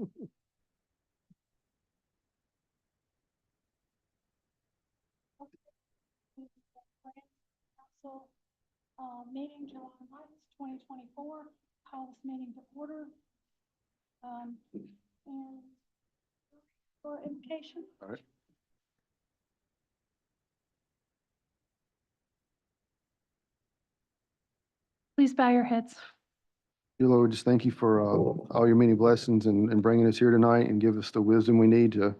Council meeting July 9th, 2024. Call this meeting to order. And for invocation. All right. Please bow your heads. Dear Lord, just thank you for all your many blessings and bringing us here tonight and give us the wisdom we need to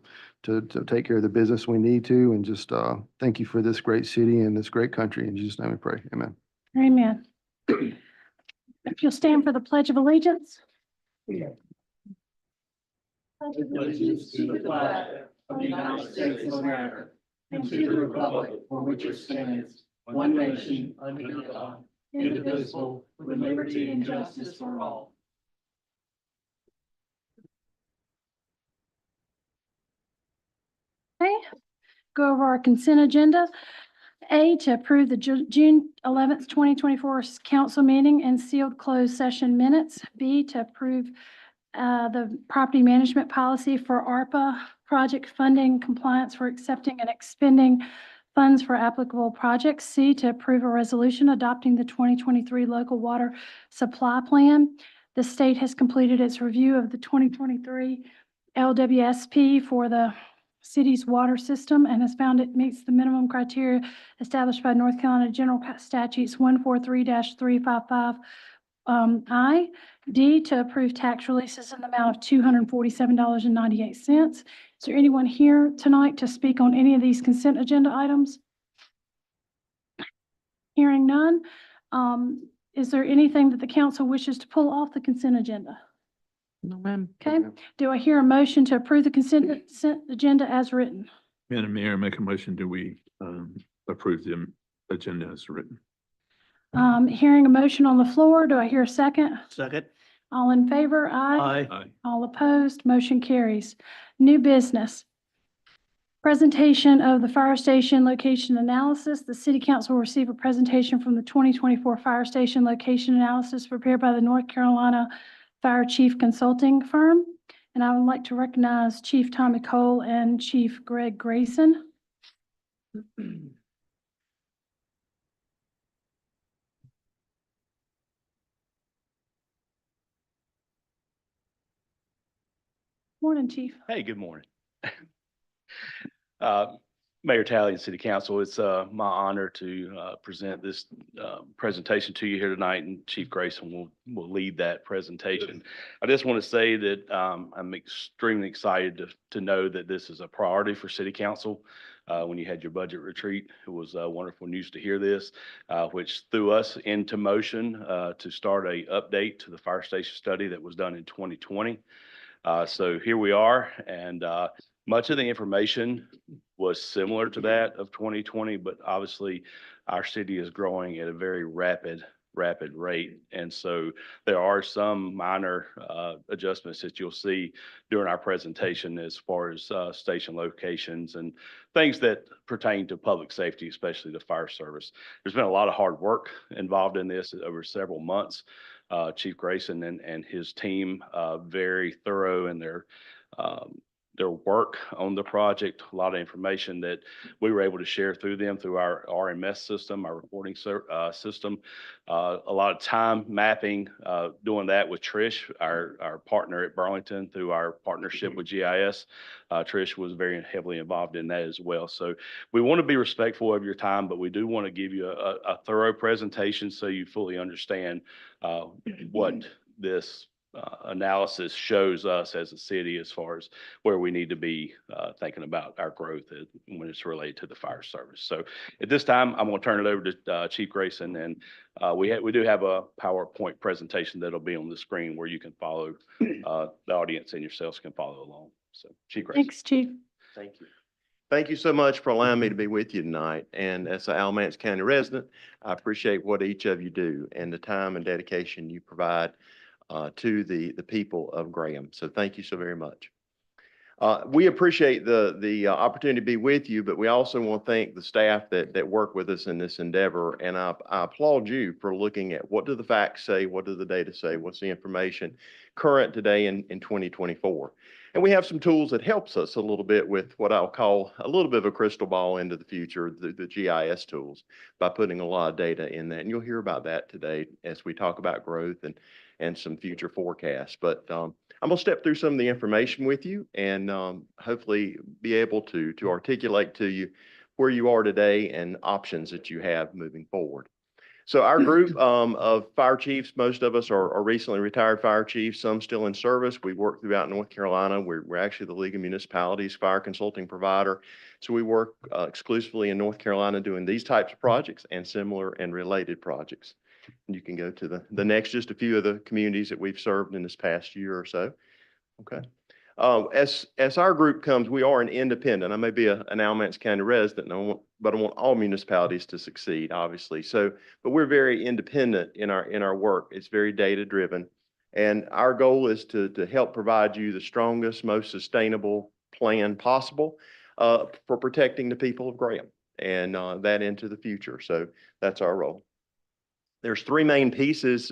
take care of the business we need to. And just thank you for this great city and this great country. In Jesus' name we pray. Amen. Amen. If you'll stand for the Pledge of Allegiance. Pledge of Allegiance to the flag of the United States of America and to the republic for which it stands, one nation, under God, indivisible, with liberty and justice for all. Okay, go over our consent agenda. A, to approve the June 11th, 2024 council meeting and sealed closed session minutes. B, to approve the property management policy for ARPA project funding compliance for accepting and expending funds for applicable projects. C, to approve a resolution adopting the 2023 local water supply plan. The state has completed its review of the 2023 LWSP for the city's water system and has found it meets the minimum criteria established by North Carolina General Statutes 143-355 I. D, to approve tax releases in the amount of $247.98. Is there anyone here tonight to speak on any of these consent agenda items? Hearing none, is there anything that the council wishes to pull off the consent agenda? No, ma'am. Okay, do I hear a motion to approve the consent agenda as written? Madam Mayor, make a motion, do we approve the agenda as written? Hearing a motion on the floor, do I hear a second? Second. All in favor? Aye. Aye. All opposed? Motion carries. New business. Presentation of the fire station location analysis. The city council will receive a presentation from the 2024 fire station location analysis prepared by the North Carolina Fire Chief Consulting Firm. And I would like to recognize Chief Tommy Cole and Chief Greg Grayson. Morning, Chief. Hey, good morning. Mayor Talley and City Council, it's my honor to present this presentation to you here tonight, and Chief Grayson will lead that presentation. I just want to say that I'm extremely excited to know that this is a priority for City Council. When you had your budget retreat, it was wonderful news to hear this, which threw us into motion to start a update to the fire station study that was done in 2020. So here we are, and much of the information was similar to that of 2020, but obviously our city is growing at a very rapid rate. And so there are some minor adjustments that you'll see during our presentation as far as station locations and things that pertain to public safety, especially the fire service. There's been a lot of hard work involved in this over several months. Chief Grayson and his team, very thorough in their work on the project. A lot of information that we were able to share through them through our RMS system, our reporting system. A lot of time mapping, doing that with Trish, our partner at Burlington, through our partnership with GIS. Trish was very heavily involved in that as well. So we want to be respectful of your time, but we do want to give you a thorough presentation so you fully understand what this analysis shows us as a city as far as where we need to be thinking about our growth when it's related to the fire service. So at this time, I'm going to turn it over to Chief Grayson, and we do have a PowerPoint presentation that'll be on the screen where you can follow, the audience and yourselves can follow along. So Chief Grayson. Thanks, Chief. Thank you. Thank you so much for allowing me to be with you tonight. And as an Alamance County resident, I appreciate what each of you do and the time and dedication you provide to the people of Graham. So thank you so very much. We appreciate the opportunity to be with you, but we also want to thank the staff that work with us in this endeavor. And I applaud you for looking at what do the facts say, what do the data say, what's the information current today in 2024. And we have some tools that helps us a little bit with what I'll call a little bit of a crystal ball into the future, the GIS tools, by putting a lot of data in that. And you'll hear about that today as we talk about growth and some future forecasts. But I'm going to step through some of the information with you and hopefully be able to articulate to you where you are today and options that you have moving forward. So our group of fire chiefs, most of us are recently retired fire chiefs, some still in service. We work throughout North Carolina. We're actually the League of Municipalities fire consulting provider. So we work exclusively in North Carolina doing these types of projects and similar and related projects. And you can go to the next, just a few of the communities that we've served in this past year or so. Okay. As our group comes, we are an independent. I may be an Alamance County resident, but I want all municipalities to succeed, obviously. But we're very independent in our work. It's very data driven. And our goal is to help provide you the strongest, most sustainable plan possible for protecting the people of Graham and that into the future. So that's our role. There's three main pieces,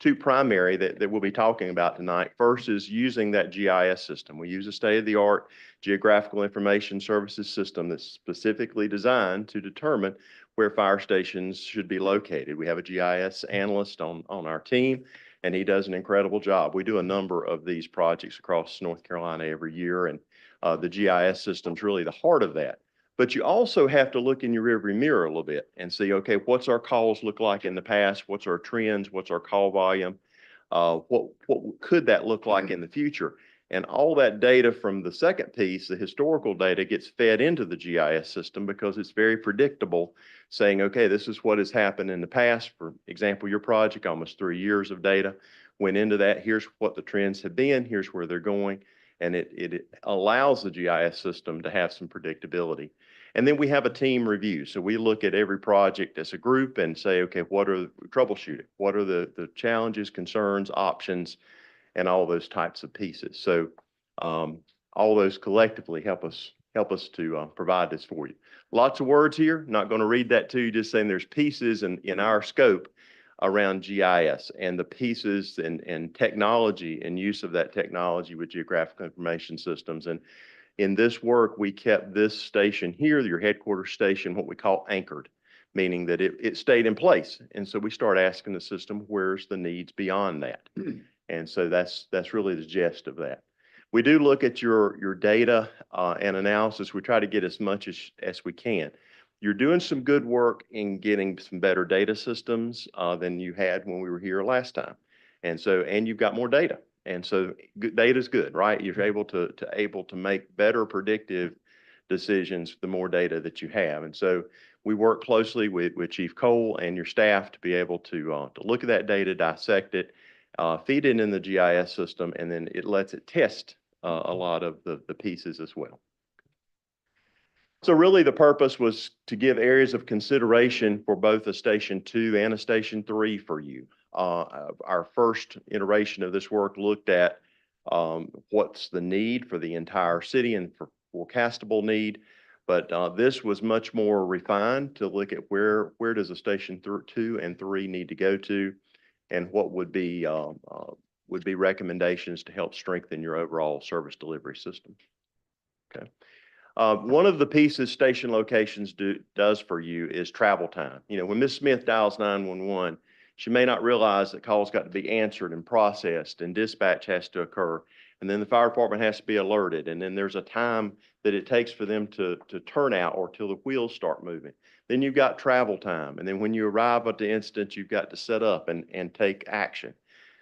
two primary that we'll be talking about tonight. First is using that GIS system. We use a state-of-the-art geographical information services system that's specifically designed to determine where fire stations should be located. We have a GIS analyst on our team, and he does an incredible job. We do a number of these projects across North Carolina every year, and the GIS system is really the heart of that. But you also have to look in your rearview mirror a little bit and see, okay, what's our calls look like in the past? What's our trends? What's our call volume? What could that look like in the future? And all that data from the second piece, the historical data, gets fed into the GIS system because it's very predictable, saying, okay, this is what has happened in the past. For example, your project, almost 3 years of data went into that. Here's what the trends have been. Here's where they're going. And it allows the GIS system to have some predictability. And then we have a team review. So we look at every project as a group and say, okay, what are troubleshooting? What are the challenges, concerns, options, and all those types of pieces. So all those collectively help us to provide this for you. Lots of words here. Not going to read that to you, just saying there's pieces in our scope around GIS and the pieces and technology and use of that technology with geographical information systems. And in this work, we kept this station here, your headquarters station, what we call anchored, meaning that it stayed in place. And so we start asking the system, where's the needs beyond that? And so that's really the gist of that. We do look at your data and analysis. We try to get as much as we can. You're doing some good work in getting some better data systems than you had when we were here last time. And you've got more data. And so data is good, right? You're able to make better predictive decisions the more data that you have. And so we work closely with Chief Cole and your staff to be able to look at that data, dissect it, feed it in the GIS system, and then it lets it test a lot of the pieces as well. So really the purpose was to give areas of consideration for both a Station 2 and a Station 3 for you. Our first iteration of this work looked at what's the need for the entire city and for forecastable need. But this was much more refined to look at where does a Station 2 and 3 need to go to, and what would be recommendations to help strengthen your overall service delivery system. Okay. One of the pieces station locations does for you is travel time. You know, when Ms. Smith dials 911, she may not realize that calls got to be answered and processed and dispatch has to occur. And then the fire department has to be alerted. And then there's a time that it takes for them to turn out or till the wheels start moving. Then you've got travel time. And then when you arrive at the instance, you've got to set up and take action.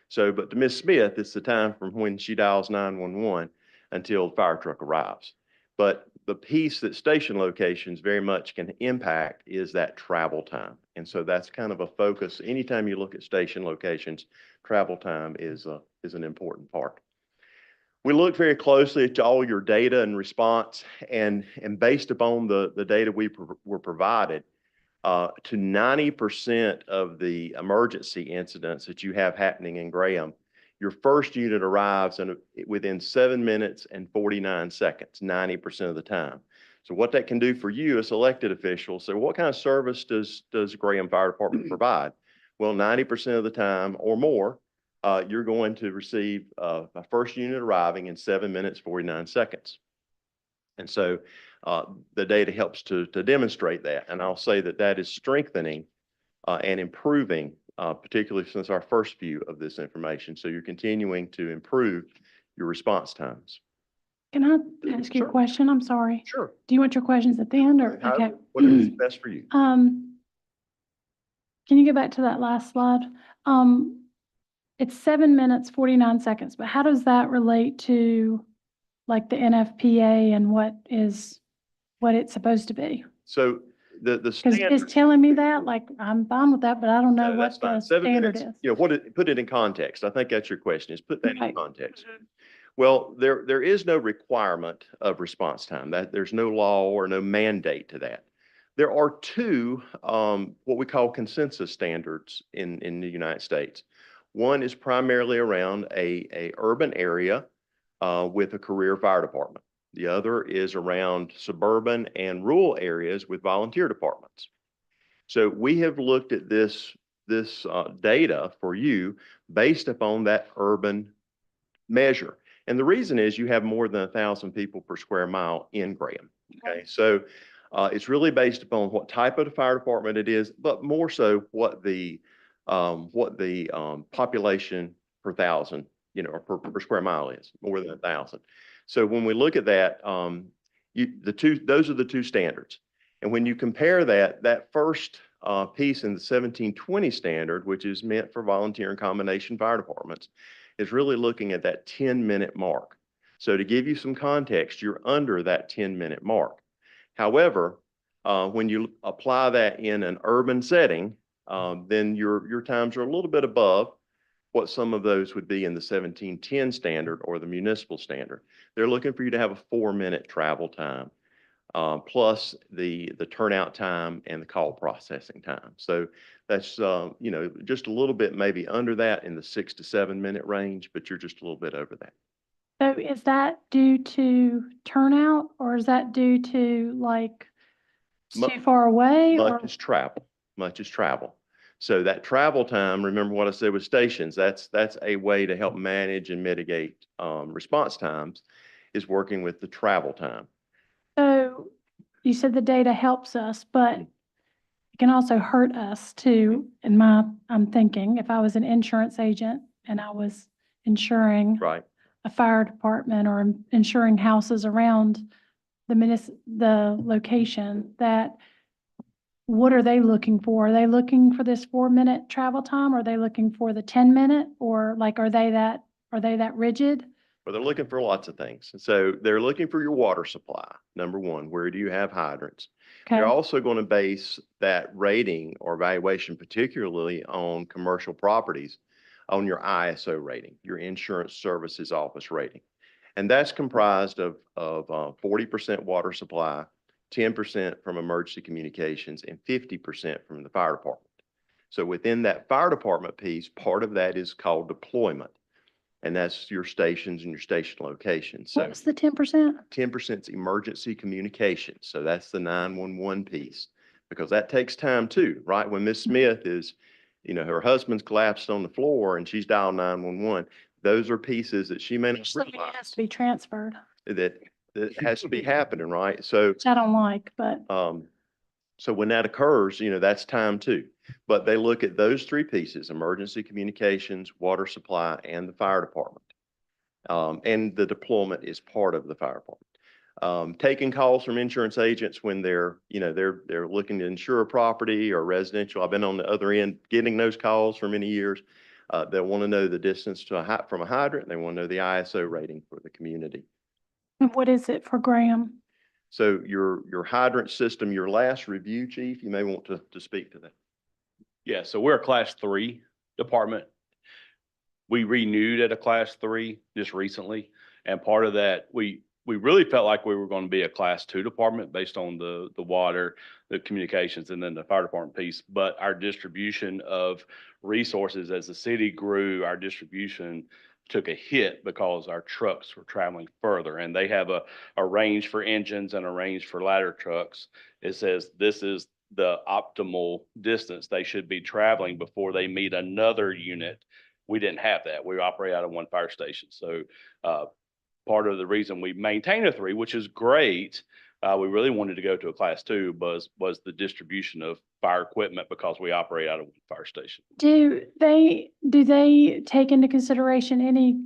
So, but to Ms. Smith, it's the time from when she dials 911 until the fire truck arrives. But the piece that station locations very much can impact is that travel time. And so that's kind of a focus. Anytime you look at station locations, travel time is an important part. We looked very closely at all your data and response, and based upon the data we were provided, to 90% of the emergency incidents that you have happening in Graham, your first unit arrives within 7 minutes and 49 seconds, 90% of the time. So what that can do for you as elected officials, so what kind of service does Graham Fire Department provide? Well, 90% of the time or more, you're going to receive a first unit arriving in 7 minutes, 49 seconds. And so the data helps to demonstrate that. And I'll say that that is strengthening and improving, particularly since our first view of this information. So you're continuing to improve your response times. Can I ask you a Sure. question? I'm sorry. Sure. Do you want your questions at the end or? Okay. Whatever is best for you. Can you go back to that last slide? It's 7 minutes, 49 seconds, but how does that relate to like the NFPA and what it's supposed to be? So the Because standard. it's telling me that, like, I'm fine with that, but I don't know No, what that's fine. the 7 standard minutes, is. you know, put it in context. I think that's your question, is put that Okay. in context. Well, there is no requirement of response time. That there's no law or no mandate to that. There are two what we call consensus standards in the United States. One is primarily around a urban area with a career fire department. The other is around suburban and rural areas with volunteer departments. So we have looked at this data for you based upon that urban measure. And the reason is you have more than 1,000 people per square mile in Graham. Okay, so it's really based upon what type of the fire department it is, but more so what the population per thousand, you know, or per square mile is, more than 1,000. So when we look at that, those are the two standards. And when you compare that first piece in the 1720 standard, which is meant for volunteer and combination fire departments, is really looking at that 10-minute mark. So to give you some context, you're under that 10-minute mark. However, when you apply that in an urban setting, then your times are a little bit above what some of those would be in the 1710 standard or the municipal standard. They're looking for you to have a 4-minute travel time, plus the turnout time and the call processing time. So that's, you know, just a little bit maybe under that in the 6 to 7 minute range, but you're just a little bit over that. So is that due to turnout or is that due to like it's Mu- too far away or? Much as travel. So that travel time, remember what I said with stations, that's a way to help manage and mitigate response times, is working with the travel time. So you said the data helps us, but it can also hurt us too. I'm thinking if I was an insurance agent and I was insuring Right. a fire department or insuring houses around the location, that what are they looking for? Are they looking for this 4-minute travel time? Are they looking for the 10-minute or like, are they that rigid? Well, they're looking for lots of things. So they're looking for your water supply. Number one, where do you have hydrants? Okay. They're also going to base that rating or evaluation, particularly on commercial properties, on your ISO rating, your Insurance Services Office rating. And that's comprised of 40% water supply, 10% from emergency communications, and 50% from the fire department. So within that fire department piece, part of that is called deployment. And that's your stations and your station locations. So What was the 10%? 10% is emergency communications. So that's the 911 piece, because that takes time too, right? When Miss Smith is, you know, her husband's collapsed on the floor and she's dialed 911, those are pieces that she may not Somebody has realize to be transferred, that has to be happening, right? So, which I don't like, but so when that occurs, you know, that's time too. But they look at those three pieces: emergency communications, water supply, and the fire department. And the deployment is part of the fire department. Taking calls from insurance agents when they're looking to insure a property or residential. I've been on the other end getting those calls for many years. They want to know the distance from a hydrant. They want to know the ISO rating for the community. and what is it for Graham? So your hydrant system, your last review, Chief, you may want to speak to that. Yeah, so we're a Class 3 department. We renewed at a Class 3 just recently, and part of that, we really felt like we were going to be a Class 2 department based on the water, the communications, and then the fire department piece. But our distribution of resources as the city grew, our distribution took a hit because our trucks were traveling further, and they have a range for engines and a range for ladder trucks. It says this is the optimal distance they should be traveling before they meet another unit. We didn't have that. We operate out of one fire station. So part of the reason we maintain a 3, which is great, we really wanted to go to a class 2 was the distribution of fire equipment because we operate out of one fire station. Do they take into consideration any,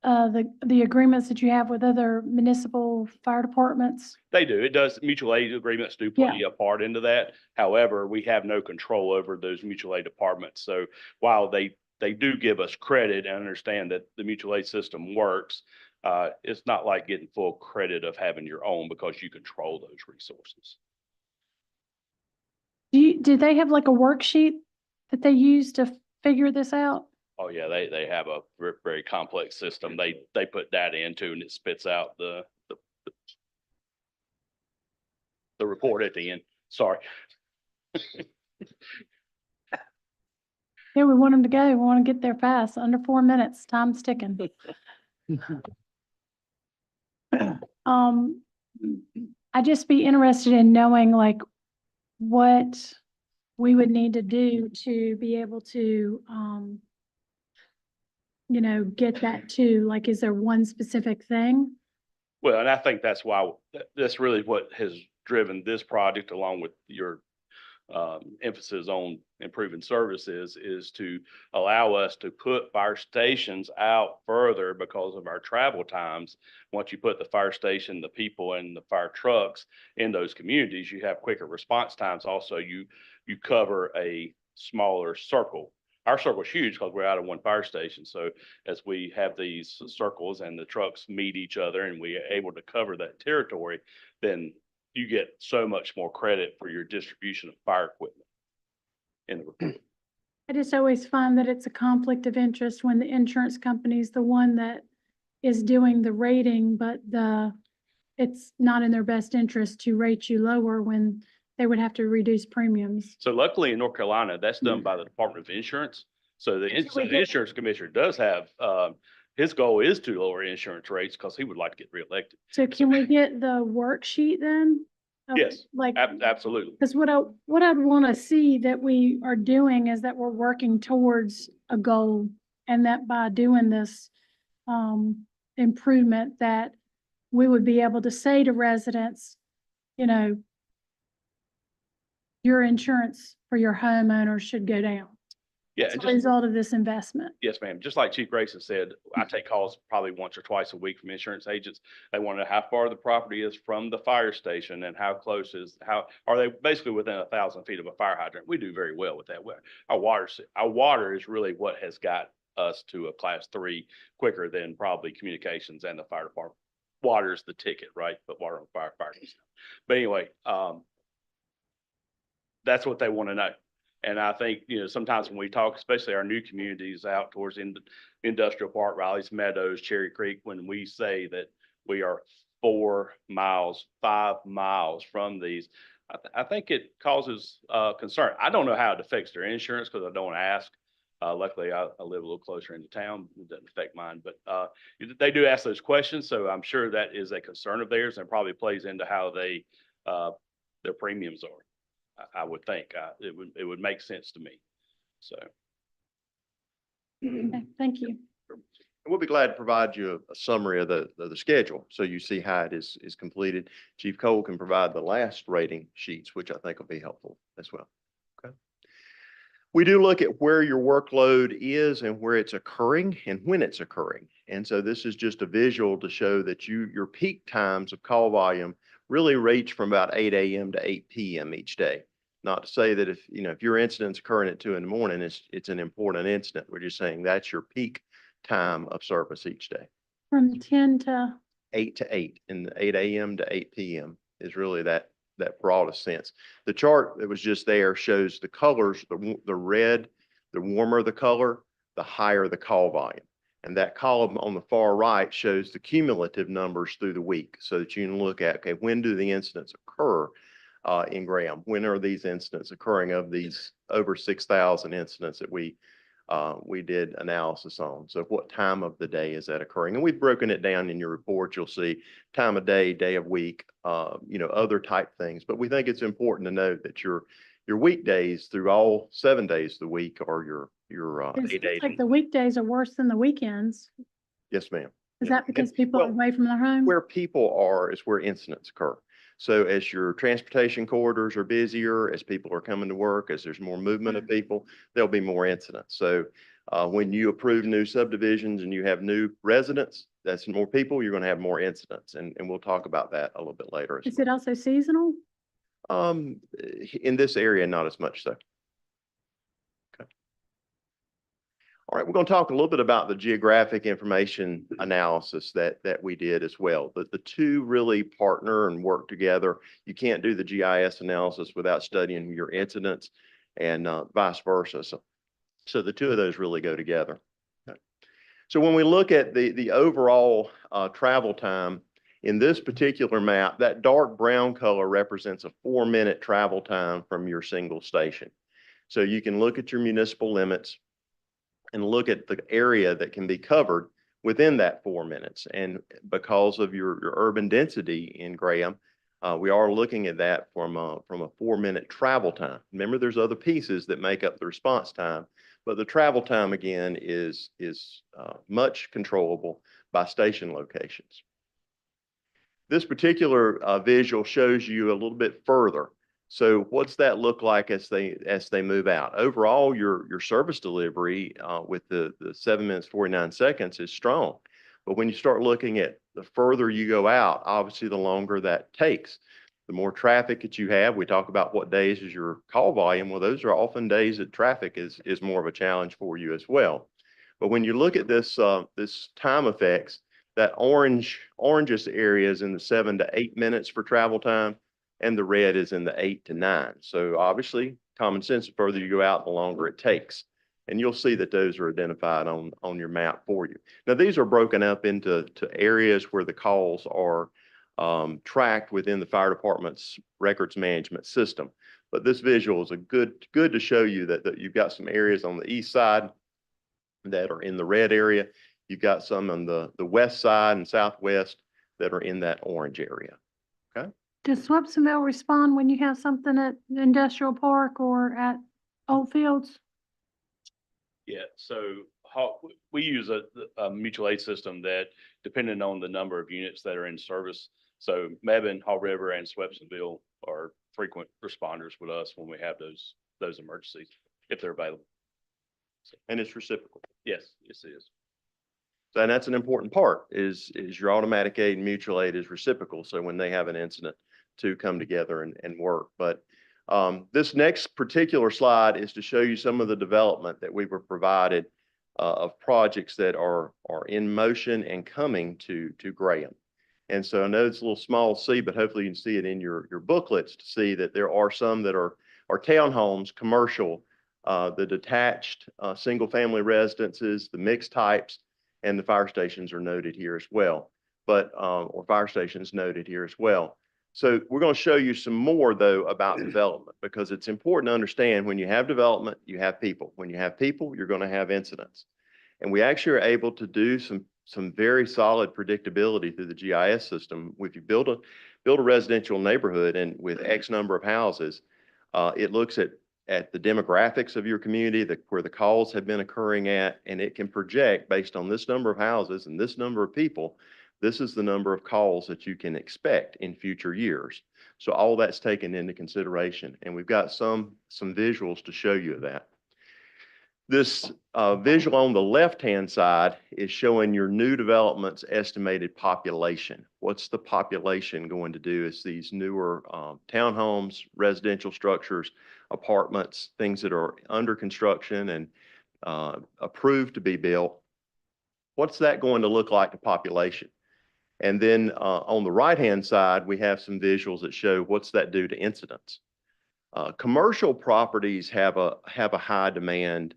the agreements that you have with other municipal fire departments? They do. It does. Mutual aid agreements do play a part into that. However, we have no control over those mutual aid departments. So while they do give us credit and understand that the mutual aid system works, it's not like getting full credit of having your own because you control those resources. Do they have like a worksheet that they use to figure this out? Oh yeah, they have a very complex system. They put data into and it spits out the report at the end. Sorry. Yeah, we want them to go. We want to get there fast, under 4 minutes. Time's ticking. I'd just be interested in knowing like what we would need to do to be able to, get that too. Like, is there one specific thing? Well, and I think that's why that's really what has driven this project along with your emphasis on improving services is to allow us to put fire stations out further because of our travel times. Once you put the fire station, the people and the fire trucks in those communities, you have quicker response times. Also, you cover a smaller circle. Our circle is huge because we're out of one fire station. So as we have these circles and the trucks meet each other and we are able to cover that territory, then you get so much more credit for your distribution of fire equipment in the report. I just always find that it's a conflict of interest when the insurance company is the one that is doing the rating, but it's not in their best interest to rate you lower when they would have to reduce premiums. So luckily in North Carolina, that's done by the Department of Insurance. So the insurance commissioner does have, his goal is to lower insurance rates because he would like to get reelected. So can we get the worksheet then? Yes, Like, Absolutely. because what I'd want to see that we are doing is that we're working towards a goal, and that by doing this improvement, that we would be able to say to residents, your insurance for your homeowner should go down Yeah. as and a just- result of this investment. Yes, ma'am. Just like Chief Grayson said, I take calls probably once or twice a week from insurance agents. They want to know how far the property is from the fire station and how close are they basically within 1,000 feet of a fire hydrant. We do very well with that. Our water is really what has got us to a class 3 quicker than probably communications and the fire department. Water is the ticket, right? But water on firefighters. But anyway, that's what they want to know. And I think, sometimes when we talk, especially our new communities out towards Industrial Park, Riley's Meadows, Cherry Creek, when we say that we are 4 miles, 5 miles from these, I think it causes concern. I don't know how it affects their insurance because I don't ask. Luckily, I live a little closer into town. It doesn't affect mine, but they do ask those questions. So I'm sure that is a concern of theirs and probably plays into how their premiums are. I would think it would make sense to me. So. Okay, thank you. We'll be glad to provide you a summary of the schedule, so you see how it is completed. Chief Cole can provide the last rating sheets, which I think will be helpful as well. Okay. We do look at where your workload is and where it's occurring and when it's occurring. And so this is just a visual to show that your peak times of call volume really range from about 8 a.m. to 8 p.m. each day. Not to say that if your incident's occurring at 2 in the morning, it's an important incident. We're just saying that's your peak time of service each day. From 10 to 8 to 8, and 8 a.m. to 8 p.m. is really that broadest sense. The chart that was just there shows the colors, the red, the warmer the color, the higher the call volume. And that column on the far right shows the cumulative numbers through the week so that you can look at, okay, when do the incidents occur in Graham? When are these incidents occurring of these over 6,000 incidents that we we did analysis on. So what time of the day is that occurring? And we've broken it down in your report. You'll see time of day, day of week, other type things. But we think it's important to note that your weekdays through all 7 days of the week are your It 8 days. seems like the weekdays are worse than the weekends. Yes, ma'am. Is Yeah. that because And, people are well, away from their home? where people are is where incidents occur. So as your transportation corridors are busier, as people are coming to work, as there's more movement of people, there'll be more incidents. So when you approve new subdivisions and you have new residents, that's more people, you're going to have more incidents. And we'll talk about that a little bit later. Is it also seasonal? In this area, not as much so. All right, we're going to talk a little bit about the geographic information analysis that we did as well. The two really partner and work together. You can't do the GIS analysis without studying your incidents and vice versa. So the two of those really go together. Okay. So when we look at the overall travel time in this particular map, that dark brown color represents a 4-minute travel time from your single station. So you can look at your municipal limits and look at the area that can be covered within that 4 minutes. And because of your urban density in Graham, we are looking at that from a 4-minute travel time. Remember, there's other pieces that make up the response time, but the travel time again is much controllable by station locations. This particular visual shows you a little bit further. So what's that look like as they move out? Overall, your service delivery with the 7 minutes 49 seconds is strong. But when you start looking at the further you go out, obviously the longer that takes. The more traffic that you have, we talk about what days is your call volume. Well, those are often days that traffic is more of a challenge for you as well. But when you look at this time effects, that orangish area is in the 7 to 8 minutes for travel time, and the red is in the 8 to 9. So obviously, common sense, the further you go out, the longer it takes. And you'll see that those are identified on your map for you. Now, these are broken up into areas where the calls are tracked within the fire department's records management system. But this visual is good to show you that you've got some areas on the east side that are in the red area. You've got some on the west side and southwest that are in that orange area. Okay. Does Swepsonville respond when you have something at the industrial park or at Old Fields? Yeah, so we use a mutual aid system that, depending on the number of units that are in service, so Mebane, Haw River, and Swepsonville are frequent responders with us when we have those emergencies, if they're available. And it's reciprocal. Yes, it is. So, and that's an important part is your automatic aid and mutual aid is reciprocal. So when they have an incident to come together and work. But this next particular slide is to show you some of the development that we were provided of projects that are in motion and coming to Graham. And so I know it's a little small to see, but hopefully you can see it in your booklets to see that there are some that are townhomes, commercial, the detached single family residences, the mixed types, and the fire stations are noted here as well, or fire stations noted here as well. So we're going to show you some more though about development, because it's important to understand when you have development, you have people. When you have people, you're going to have incidents. And we actually are able to do some very solid predictability through the GIS system. If you build a residential neighborhood and with X number of houses, it looks at the demographics of your community, where the calls have been occurring at, and it can project based on this number of houses and this number of people, this is the number of calls that you can expect in future years. So all that's taken into consideration, and we've got some visuals to show you that. This visual on the left-hand side is showing your new development's estimated population. What's the population going to do as these newer townhomes, residential structures, apartments, things that are under construction and approved to be built? What's that going to look like to population? And then on the right-hand side, we have some visuals that show what's that do to incidents. Commercial properties have a high demand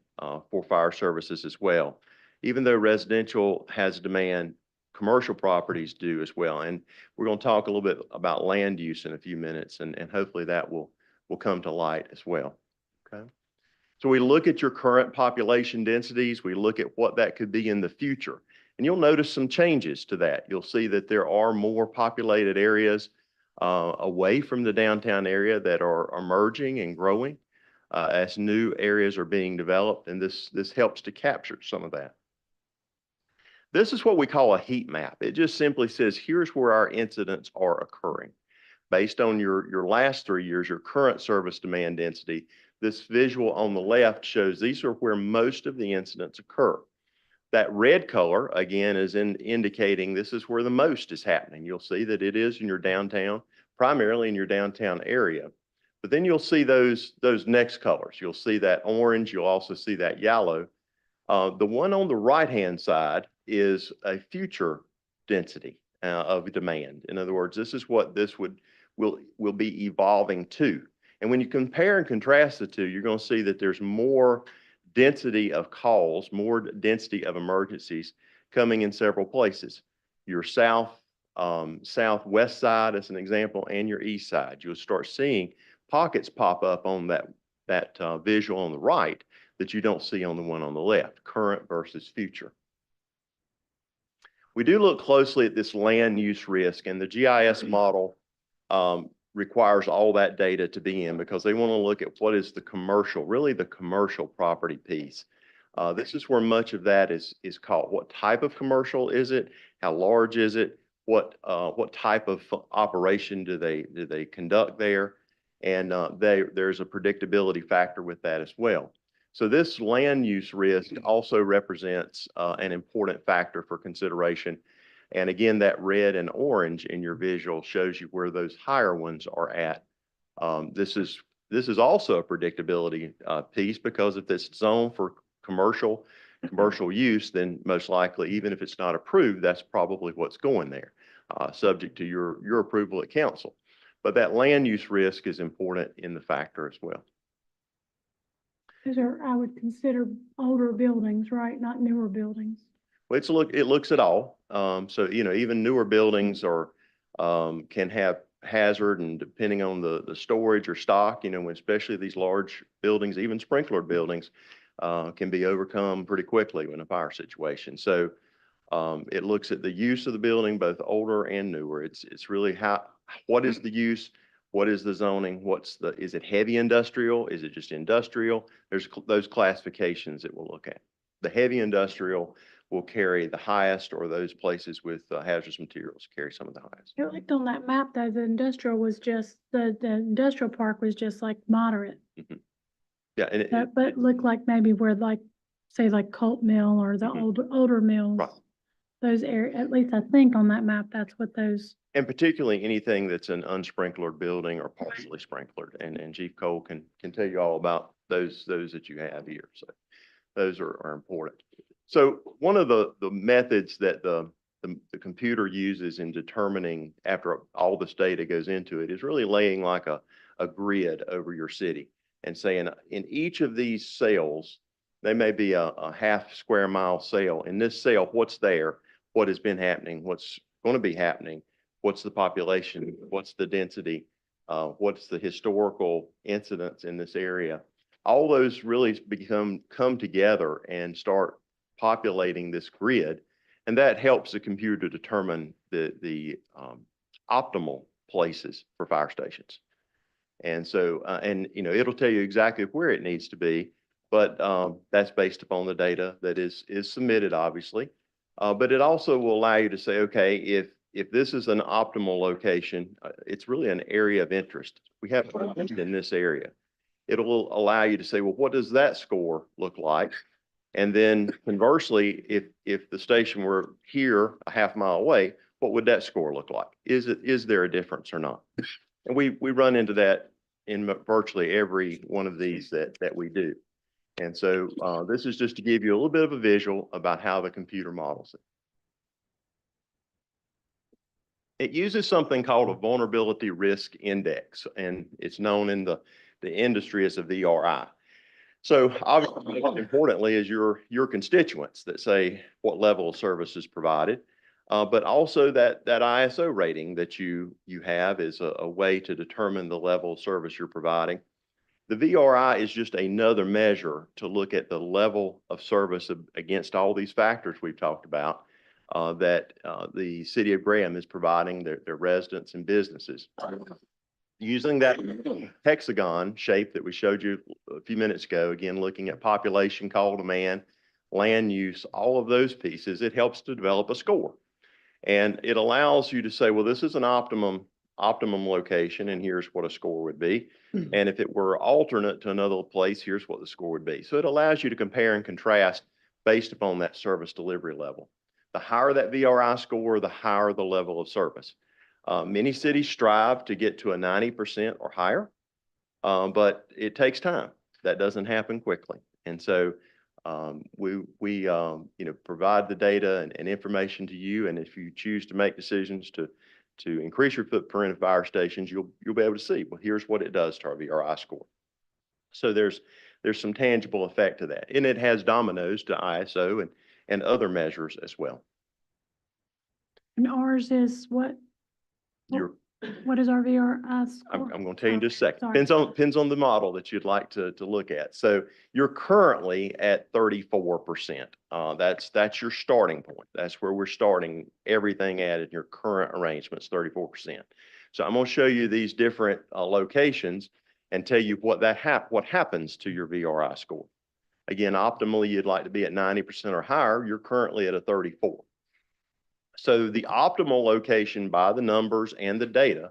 for fire services as well. Even though residential has demand, commercial properties do as well. And we're going to talk a little bit about land use in a few minutes, and hopefully that will come to light as well. Okay. So we look at your current population densities, we look at what that could be in the future. And you'll notice some changes to that. You'll see that there are more populated areas away from the downtown area that are emerging and growing as new areas are being developed, and this helps to capture some of that. This is what we call a heat map. It just simply says, here's where our incidents are occurring. Based on your last 3 years, your current service demand density, this visual on the left shows these are where most of the incidents occur. That red color, again, is indicating this is where the most is happening. You'll see that it is in your downtown, primarily in your downtown area. But then you'll see those next colors. You'll see that orange. You'll also see that yellow. The one on the right-hand side is a future density of demand. In other words, this is what this will be evolving to. And when you compare and contrast the two, you're going to see that there's more density of calls, more density of emergencies coming in several places. Your southwest side, as an example, and your east side. You'll start seeing pockets pop up on that visual on the right that you don't see on the one on the left, current versus future. We do look closely at this land use risk, and the GIS model requires all that data to be in because they want to look at what is the commercial, really the commercial property piece. This is where much of that is called. What type of commercial is it? How large is it? What type of operation do they conduct there? And there's a predictability factor with that as well. So this land use risk also represents an important factor for consideration. And again, that red and orange in your visual shows you where those higher ones are at. This is also a predictability piece because if it's zoned for commercial use, then most likely, even if it's not approved, that's probably what's going there, subject to your approval at council. But that land use risk is important in the factor as well. Those are, I would consider older buildings, right? Not newer buildings. Well, it looks at all. So, even newer buildings can have hazard, and depending on the storage or stock, especially these large buildings, even sprinkler buildings, can be overcome pretty quickly in a fire situation. So it looks at the use of the building, both older and newer. It's really what is the use? What is the zoning? Is it heavy industrial? Is it just industrial? There's those classifications that we'll look at. The heavy industrial will carry the highest, or those places with hazardous materials carry some of the highest. It looked on that map though, the industrial was just, the industrial park was just like moderate. Mm-hmm. Yeah. But it looked like maybe where say Colt Mill or the older mills. Right. Those areas, at least I think on that map, that's what those. And particularly anything that's an unsprinklered building or partially sprinklered. And Chief Cole can tell you all about those that you have here. So those are important. So one of the methods that the computer uses in determining, after all this data goes into it, is really laying like a grid over your city and saying in each of these cells, they may be a half square mile cell. In this cell, what's there? What has been happening? What's going to be happening? What's the population? What's the density? What's the historical incidents in this area? All those really come together and start populating this grid. And that helps the computer to determine the optimal places for fire stations. And so, it'll tell you exactly where it needs to be, but that's based upon the data that is submitted, obviously. But it also will allow you to say, okay, if this is an optimal location, it's really an area of interest. We have in this area. It'll allow you to say, well, what does that score look like? And then conversely, if the station were here a half mile away, what would that score look like? Is there a difference or not? And we run into that in virtually every one of these that we do. And so this is just to give you a little bit of a visual about how the computer models it. It uses something called a vulnerability risk index, and it's known in the industry as a VRI. So obviously, importantly, is your constituents that say what level of service is provided, but also that ISO rating that you have is a way to determine the level of service you're providing. The VRI is just another measure to look at the level of service against all these factors we've talked about that the city of Graham is providing their residents and businesses. Using that hexagon shape that we showed you a few minutes ago, again, looking at population, call demand, land use, all of those pieces, it helps to develop a score. And it allows you to say, well, this is an optimum location, and here's what a score would be. And if it were alternate to another place, here's what the score would be. So it allows you to compare and contrast based upon that service delivery level. The higher that VRI score, the higher the level of service. Many cities strive to get to a 90% or higher, but it takes time. That doesn't happen quickly. And so we provide the data and information to you. And if you choose to make decisions to increase your footprint of fire stations, you'll be able to see, well, here's what it does to our VRI score. So there's some tangible effect to that. And it has dominoes to ISO and other measures as well. And ours is what? What is our VRI score? I'm going to tell you in just a second. Sorry. Depends on the model that you'd like to look at. So you're currently at 34%. That's your starting point. That's where we're starting everything at in your current arrangements, 34%. So I'm going to show you these different locations and tell you what happens to your VRI score. Again, optimally, you'd like to be at 90% or higher. You're currently at a 34. So the optimal location by the numbers and the data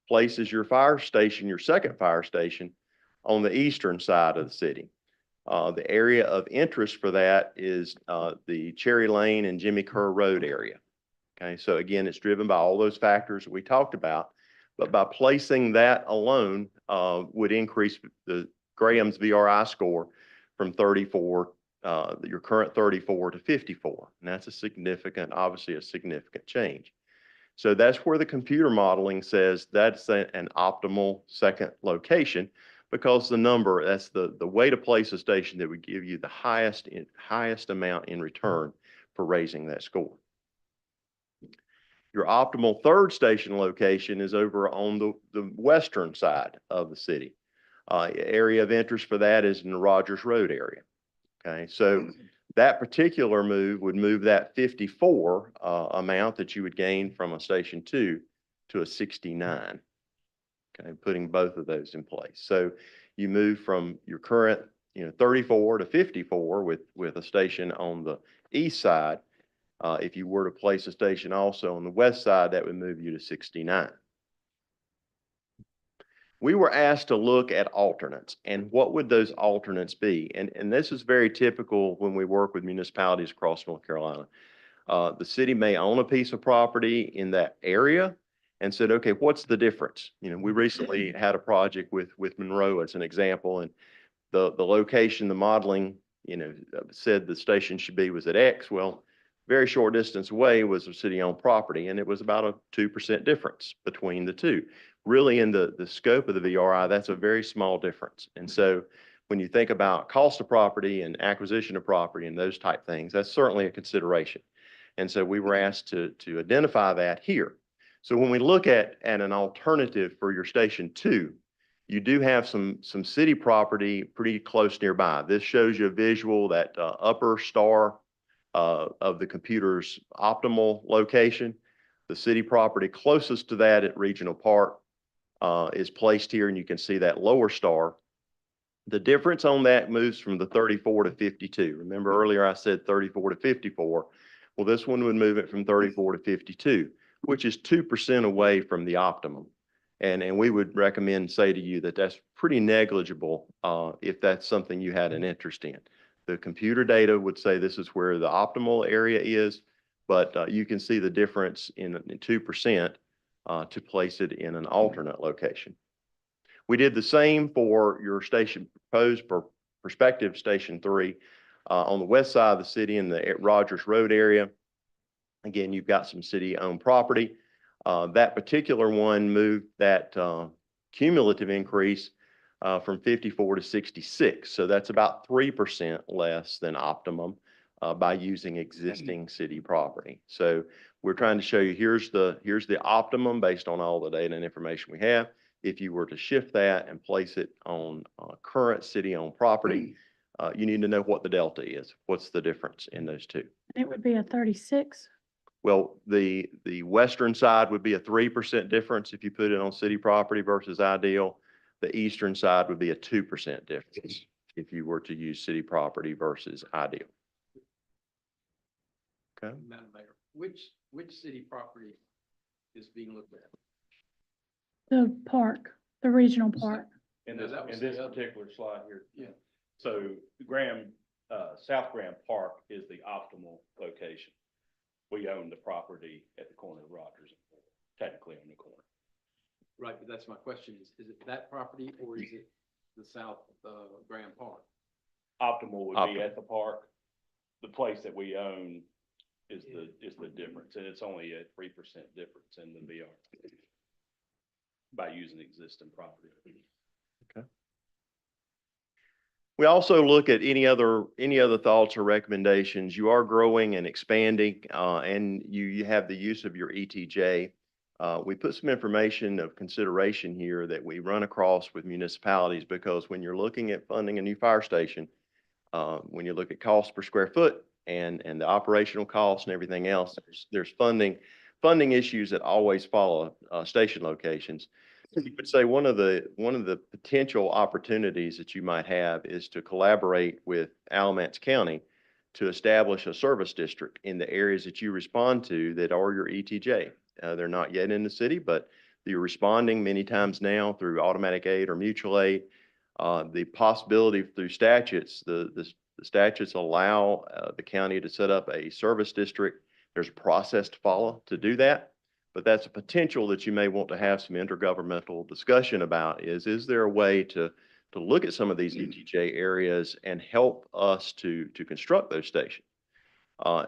places your fire station, your second fire station, on the eastern side of the city. The area of interest for that is the Cherry Lane and Jimmy Kerr Road area. Okay, so again, it's driven by all those factors we talked about, but by placing that alone would increase the Graham's VRI score from 34 your current 34 to 54. And that's obviously a significant change. So that's where the computer modeling says that's an optimal second location, because that's the way to place a station that would give you the highest amount in return for raising that score. Your optimal third station location is over on the western side of the city. Area of interest for that is in the Rogers Road area. Okay, so that particular move would move that 54 amount that you would gain from a station 2 to a 69. Okay, putting both of those in place. So you move from your current 34 to 54 with a station on the east side. If you were to place a station also on the west side, that would move you to 69. We were asked to look at alternates, and what would those alternates be? And this is very typical when we work with municipalities across North Carolina. The city may own a piece of property in that area and said, okay, what's the difference? We recently had a project with Monroe as an example, and the location, the modeling, said the station should be was at X. Well, very short distance away was a city-owned property, and it was about a 2% difference between the two. Really, in the scope of the VRI, that's a very small difference. And so when you think about cost of property and acquisition of property and those type things, that's certainly a consideration. And so we were asked to identify that here. So when we look at an alternative for your station 2, you do have some city property pretty close nearby. This shows you a visual, that upper star of the computer's optimal location. The city property closest to that at Regional Park is placed here, and you can see that lower star. The difference on that moves from the 34 to 52. Remember earlier I said 34 to 54. Well, this one would move it from 34 to 52, which is 2% away from the optimum. And we would recommend, say to you, that that's pretty negligible if that's something you had an interest in. The computer data would say this is where the optimal area is, but you can see the difference in 2% to place it in an alternate location. We did the same for your station proposed for prospective station 3 on the west side of the city in the Rogers Road area. Again, you've got some city-owned property. That particular one moved that cumulative increase from 54 to 66. So that's about 3% less than optimum by using existing city property. So we're trying to show you here's the optimum based on all the data and information we have. If you were to shift that and place it on current city-owned property, you need to know what the delta is. What's the difference in those two? It would be a 36. Well, the western side would be a 3% difference if you put it on city property versus ideal. The eastern side would be a 2% difference if you were to use city property versus ideal. Okay. Madam Mayor, which city property is being looked at? The park, the regional park. In this- in this particular slide here. Yeah. So Graham, South Graham Park is the optimal location. We own the property at the corner of Rogers, technically on the corner. Right, but that's my question is it that property or is it the South, Grand Park? Optimal would be Optimal. at the park. The place that we own is the difference, and it's only a 3% difference in the VR by using existing property. We also look at any other thoughts or recommendations. You are growing and expanding, and you have the use of your ETJ. We put some information of consideration here that we run across with municipalities, because when you're looking at funding a new fire station, when you look at cost per square foot and the operational costs and everything else, there's funding issues that always follow station locations. You would say one of the potential opportunities that you might have is to collaborate with Alamance County to establish a service district in the areas that you respond to that are your ETJ. They're not yet in the city, but you're responding many times now through automatic aid or mutual aid. The possibility through statutes, the statutes allow the county to set up a service district. There's a process to follow to do that. But that's a potential that you may want to have some intergovernmental discussion about is there a way to look at some of these ETJ areas and help us to construct those stations?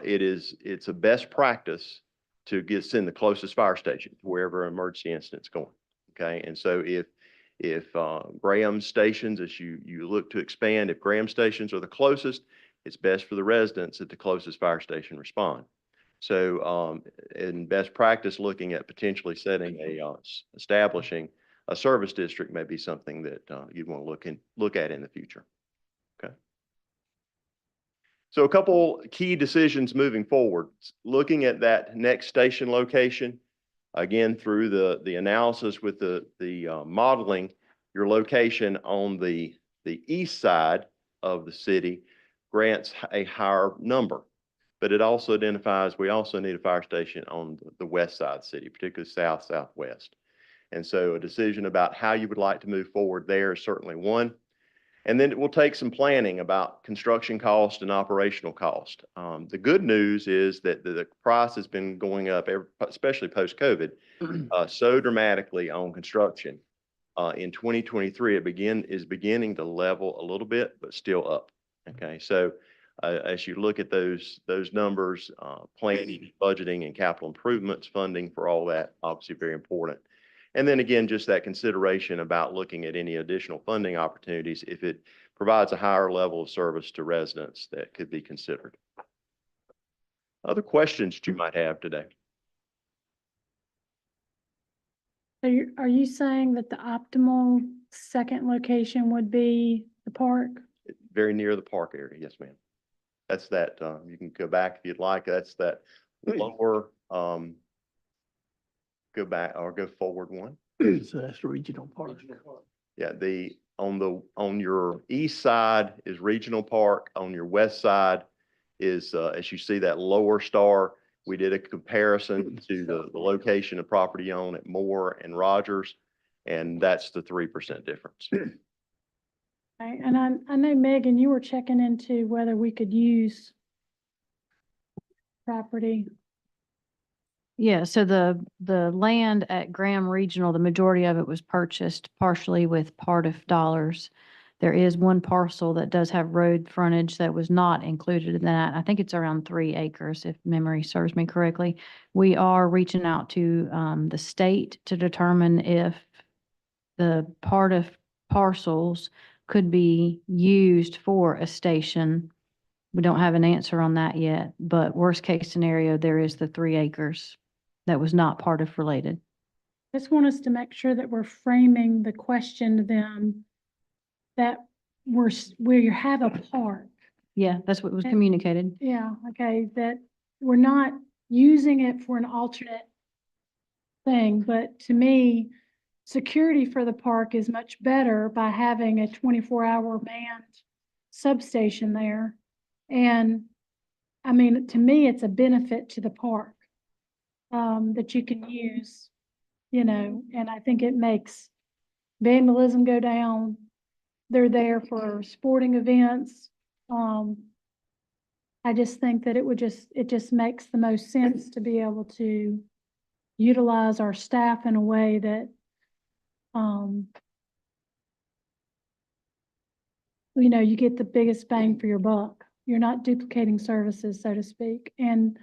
It's a best practice to send the closest fire station to wherever an emergency incident's going. Okay. And so if Graham stations, as you look to expand, if Graham stations are the closest, it's best for the residents that the closest fire station respond. So, in best practice, looking at potentially establishing a service district may be something that you'd want to look at in the future. Okay. So a couple key decisions moving forward, looking at that next station location, again, through the analysis with the modeling, your location on the east side of the city grants a higher number. But it also identifies, we also need a fire station on the west side of the city, particularly south, southwest. And so a decision about how you would like to move forward there is certainly one. And then it will take some planning about construction cost and operational cost. The good news is that the price has been going up, especially post-COVID, so dramatically on construction. In 2023, it is beginning to level a little bit, but still up. Okay, so as you look at those numbers, planning, budgeting, and capital improvements, funding for all that, obviously very important. And then again, just that consideration about looking at any additional funding opportunities if it provides a higher level of service to residents that could be considered. Other questions that you might have today? Are you saying that the optimal second location would be the park? Very near the park area, yes, ma'am. That's that, you can go back if you'd like, that's that lower, go back or go forward one. So that's the regional park. Yeah, on your east side is Regional Park. On your west side is, as you see that lower star, we did a comparison to the location of property owned at Moore and Rogers, and that's the 3% difference. Right, and I know, Megan, you were checking into whether we could use property. Yeah, so the land at Graham Regional, the majority of it was purchased partially with part of dollars. There is one parcel that does have road frontage that was not included in that. I think it's around 3 acres, if memory serves me correctly. We are reaching out to the state to determine if the part of parcels could be used for a station. We don't have an answer on that yet, but worst case scenario, there is the 3 acres that was not part of related. Just want us to make sure that we're framing the question to them that where you have a park. Yeah, that's what was And- communicated. Yeah, okay, that we're not using it for an alternate thing, but to me, security for the park is much better by having a 24-hour manned substation there. And I mean, to me, it's a benefit to the park that you can use, and I think it makes vandalism go down. They're there for sporting events. I just think that it just makes the most sense to be able to utilize our staff in a way that, you get the biggest bang for your buck. You're not duplicating services, so to speak. And,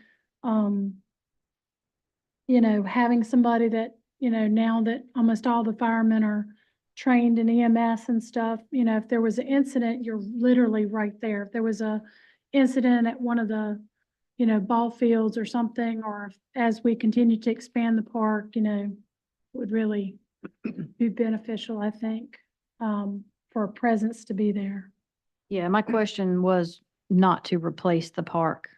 having somebody that, now that almost all the firemen are trained in EMS and stuff, if there was an incident, you're literally right there. If there was a incident at one of the, ball fields or something, or as we continue to expand the park, would really be beneficial, I think, for a presence to be there. Yeah, my question was not to replace the park,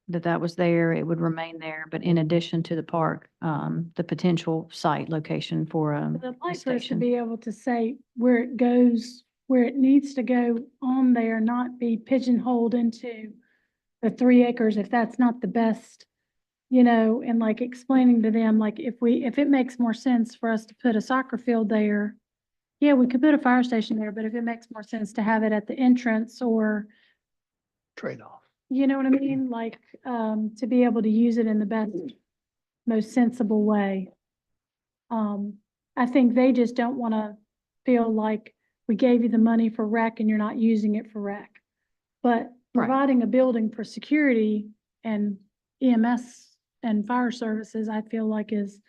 that was there, it would remain there, but in addition to the park, the potential site location for But a I'd like for us to station. be able to say where it goes, where it needs to go on there, not be pigeonholed into the 3 acres if that's not the best, and like explaining to them, like if it makes more sense for us to put a soccer field there, yeah, we could put a fire station there, but if it makes more sense to have it at the entrance or, Trade-off. you know what I mean? Like, to be able to use it in the best, most sensible way. I think they just don't want to feel like we gave you the money for rec and you're not using it for rec. But Right. providing a building for security and EMS and fire services, I feel like is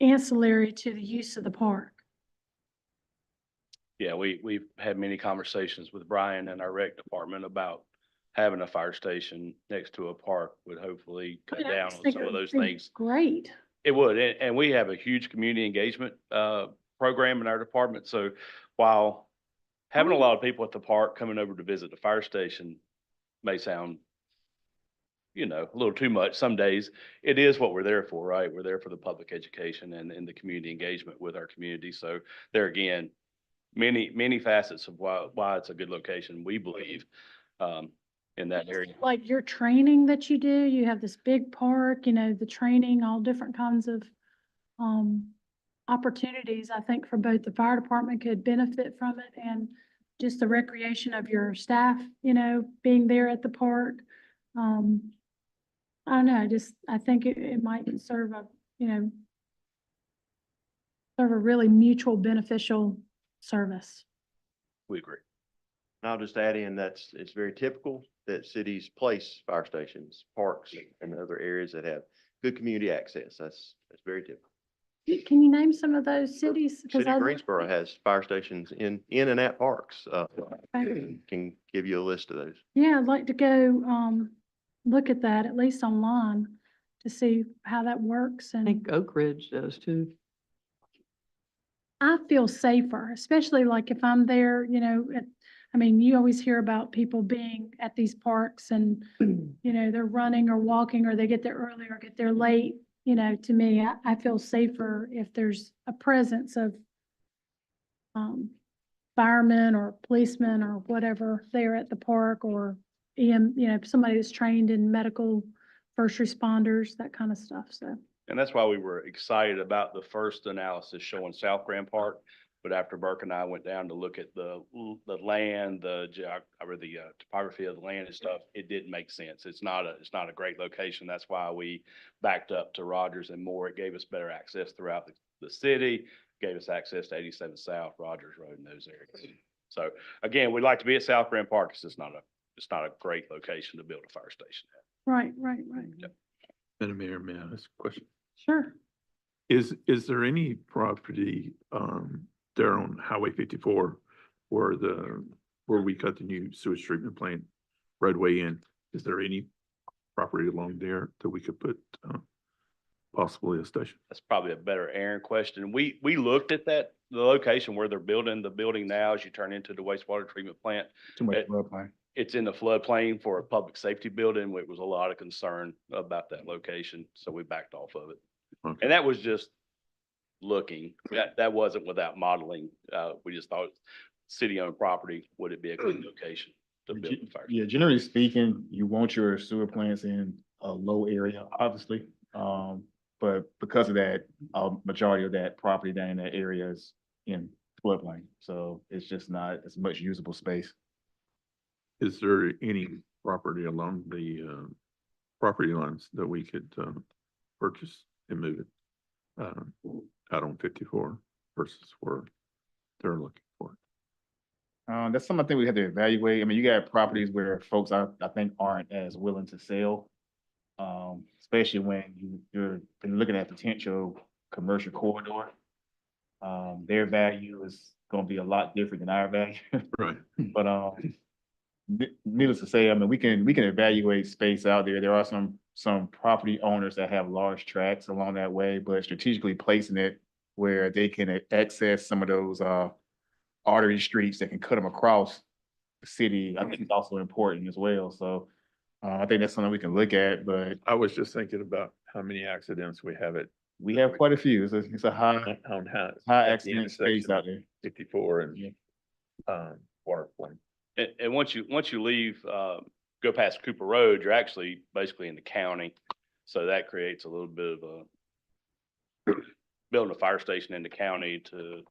ancillary to the use of the park. Yeah, we've had many conversations with Brian and our rec department about having a fire station next to a park would hopefully cut I down just on think some it of would those be things. Great. It would, and we have a huge community engagement program in our department. So while having a lot of people at the park coming over to visit the fire station may sound, a little too much some days, it is what we're there for, right? We're there for the public education and the community engagement with our community. So there again, many facets of why it's a good location, we believe, in that area. Like your training that you do, you have this big park, the training, all different kinds of opportunities, I think for both the fire department could benefit from it and just the recreation of your staff, being there at the park. I don't know, I think it might serve a really mutual beneficial service. We agree. And I'll just add in, it's very typical that cities place fire stations, parks, and other areas that have good community access. That's very typical. Can you name some of those cities? 'Cause City of Greensboro has fire stations in and at parks. Okay. Can give you a list of those. Yeah, I'd like to go, look at that, at least online, to see how that works. I And think Oak Ridge does too. I feel safer, especially like if I'm there, you always hear about people being at these parks and, they're running or walking, or they get there early or get there late. To me, I feel safer if there's a presence of firemen or policemen or whatever there at the park, or somebody that's trained in medical, first responders, that kind of stuff. So. And that's why we were excited about the first analysis showing South Grand Park. But after Burke and I went down to look at the land, the topography of the land and stuff, it didn't make sense. It's not a great location. That's why we backed up to Rogers and Moore. It gave us better access throughout the city, gave us access to 87 South, Rogers Road, and those areas. So again, we'd like to be at South Grand Park. It's not a great location to build a fire station at. Right. Yep. Madam Mayor, may I ask a question? Sure. Is there any property, there on Highway 54 where we cut the new sewage treatment plant roadway in? Is there any property along there that we could put, possibly a station? That's probably a better Aaron question. We looked at that, the location where they're building the building now as you turn into the wastewater treatment plant. Too much It- floodplain. It's in the floodplain for a public safety building. There was a lot of concern about that location, so we backed off of it. Okay. And that was just looking, that wasn't without modeling. We just thought city-owned property, would it be a good location to build the fire? Yeah, generally speaking, you want your sewer plants in a low area, obviously. But because of that, a majority of that property down in that area is in floodplain. So it's just not as much usable space. Is there any property along the property lines that we could purchase and move it out on 54 versus where they're looking for? That's something I think we have to evaluate. I mean, you got properties where folks I think aren't as willing to sell. Especially when you're looking at potential commercial corridor. Their value is gonna be a lot different than our value. Right. But needless to say, I mean, we can evaluate space out there. There are some property owners that have large tracts along that way, but strategically placing it where they can access some of those artery streets that can cut them across the city, I think is also important as well. So I think that's something we can look at, but I was just thinking about how many accidents we have we have quite a few. It's a high on high at the accident space intersection out of there. 54 and Yeah. Waterfront. And once you leave, go past Cooper Road, you're actually basically in the county. So that creates a little bit of building a fire station in the county to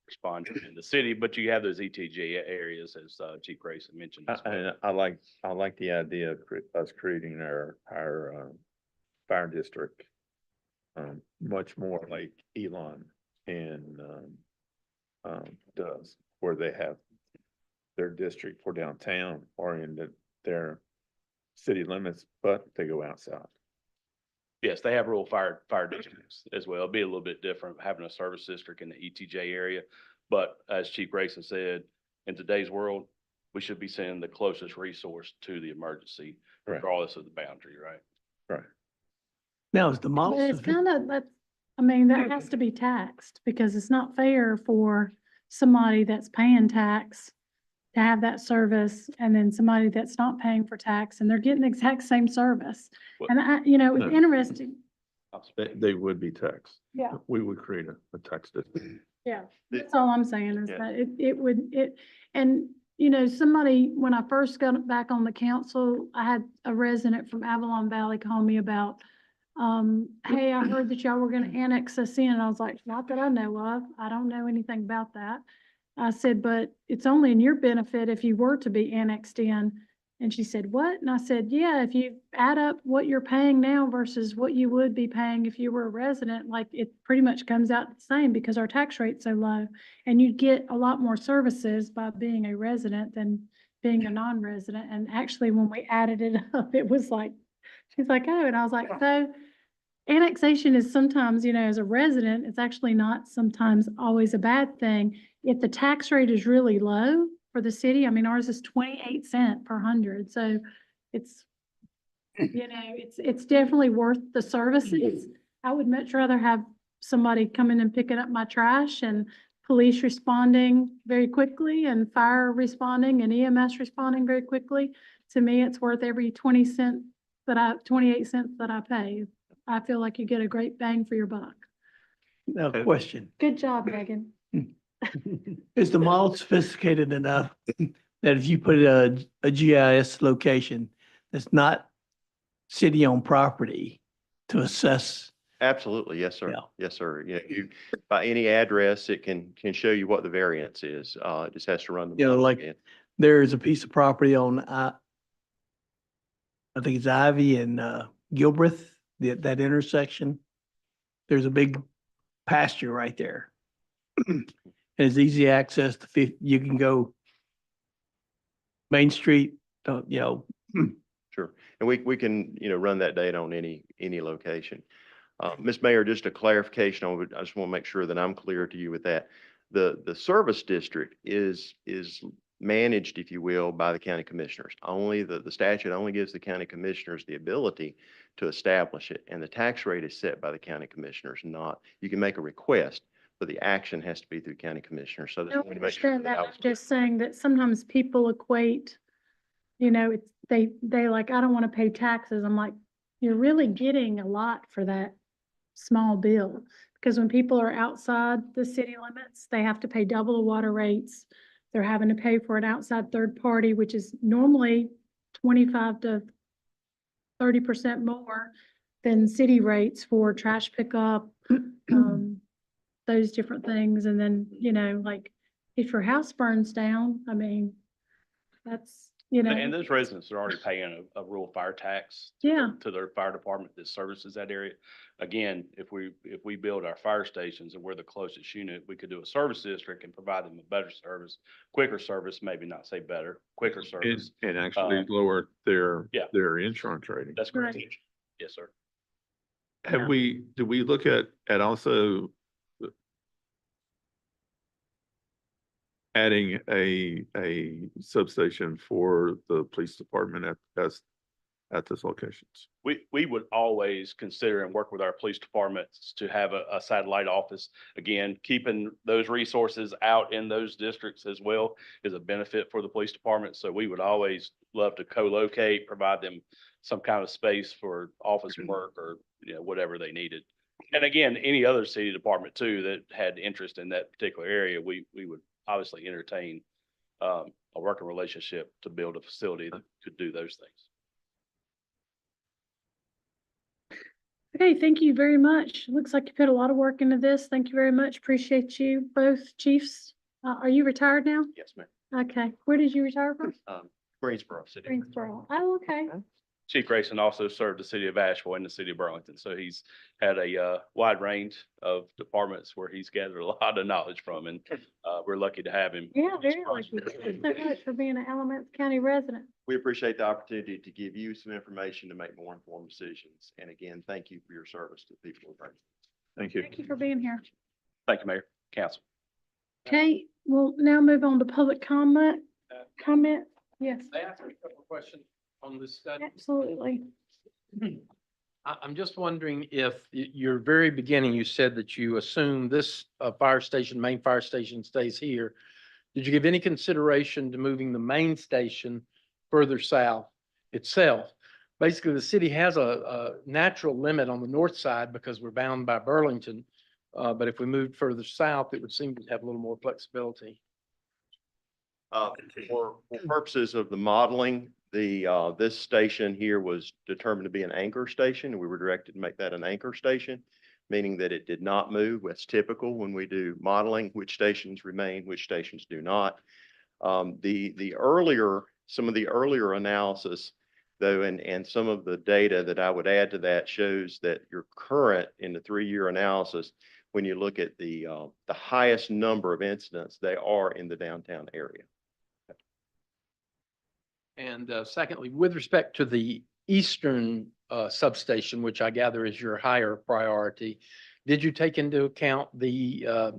respond to in the city, but you have those ETJ areas as Chief Grayson mentioned. as well. I like the idea of us creating our fire district much more like Elon and does, where they have their district for downtown or in their city limits, but they go outside. Yes, they have rural fire districts as well. It'll be a little bit different having a service district in the ETJ area. But as Chief Grayson said, in today's world, we should be sending the closest resource to the emergency Right. regardless of the boundary, right? Right. Now, is the But model, it's kind of, I mean, that has to be taxed because it's not fair for somebody that's paying tax to have that service and then somebody that's not paying for tax and they're getting the exact same service. What- And it's No. interesting. They would be taxed. Yeah. We would create a tax district. Yeah, that's all I'm saying is Yeah. that and somebody, when I first got back on the council, I had a resident from Avalon Valley call me about, hey, I heard that y'all were gonna annex us in. And I was like, not that I know of. I don't know anything about that. I said, but it's only in your benefit if you were to be annexed in. And she said, what? And I said, yeah, if you add up what you're paying now versus what you would be paying if you were a resident, like it pretty much comes out the same because our tax rate's so low. And you'd get a lot more services by being a resident than being a non-resident. And actually, when we added it up, it was like, she's like, oh, and I was like, so annexation is sometimes, as a resident, it's actually not sometimes always a bad thing. If the tax rate is really low for the city, I mean, ours is 28 cents per hundred, so it's, it's definitely worth the services. I would much rather have somebody coming and picking up my trash and police responding very quickly and fire responding and EMS responding very quickly. To me, it's worth every 28 cents that I pay. I feel like you get a great bang for your buck. now, question, Good job, Megan. is the model sophisticated enough that if you put a GIS location that's not city-owned property to assess? Absolutely, yes, sir. Yeah. Yes, sir. By any address, it can show you what the variance is. It just has to run the. You know, model like- again. There is a piece of property on, I think it's Ivy and Gilbreth, that intersection. There's a big pasture right there. And it's easy access to, you can go Main Street, Sure. And we can, run that data on any location. Ms. Mayor, just a clarification, I just want to make sure that I'm clear to you with that. The service district is managed, if you will, by the county commissioners. Only the statute only gives the county commissioners the ability to establish it. And the tax rate is set by the county commissioners, not, you can make a request, but the action has to be through county commissioners. So I that's don't wanted to make sure understand that. I I'm was just saying that sometimes people equate, you know, it's, they like, I don't want to pay taxes. I'm like, you're really getting a lot for that small bill. Because when people are outside the city limits, they have to pay double the water rates. They're having to pay for an outside third party, which is normally 25 to 30% more than city rates for trash pickup, those different things. And then, you know, like if your house burns down, I mean, that's, you know. And those residents are already paying a rural fire tax Yeah. to their fire department that services that area. Again, if we build our fire stations and we're the closest unit, we could do a service district and provide them a better service, quicker service, maybe not say better, quicker service. And actually lower their, yeah. their insurance rating. That's correct. Right. Yes, sir. Do we look at also adding a substation for the police department at those locations? We would always consider and work with our police departments to have a satellite office. Again, keeping those resources out in those districts as well is a benefit for the police department. So we would always love to co-locate, provide them some kind of space for office work or, you know, whatever they needed. And again, any other city department too that had interest in that particular area, we would obviously entertain a working relationship to build a facility that could do those things. Okay, thank you very much. Looks like you put a lot of work into this. Thank you very much. Appreciate you both chiefs. Are you retired now? Yes, ma'am. Okay, where did you retire from? Greensboro City. Greensboro. Oh, okay. Chief Grayson also served the city of Asheville and the city of Burlington. So he's had a wide range of departments where he's gathered a lot of knowledge from, and we're lucky to have him. Yeah, very lucky. Thanks so much for being an Alamance County resident. We appreciate the opportunity to give you some information to make more informed decisions. And again, thank you for your service to the people of Burlington. Thank you. Thank you for being here. Thank you, Mayor, Council. Okay, we'll now move on to public comment. Yes, I asked a couple of questions on this study. absolutely. I'm just wondering if your very beginning, you said that you assume this fire station, main fire station stays here. Did you give any consideration to moving the main station further south itself? Basically, the city has a natural limit on the north side because we're bound by Burlington. But if we moved further south, it would seem to have a little more flexibility. For purposes of the modeling, this station here was determined to be an anchor station, and we were directed to make that an anchor station, meaning that it did not move. That's typical when we do modeling, which stations remain, which stations do not. Some of the earlier analysis, though, and some of the data that I would add to that shows that your current in the 3-year analysis, when you look at the highest number of incidents, they are in the downtown area. And secondly, with respect to the eastern substation, which I gather is your higher priority, did you take into account the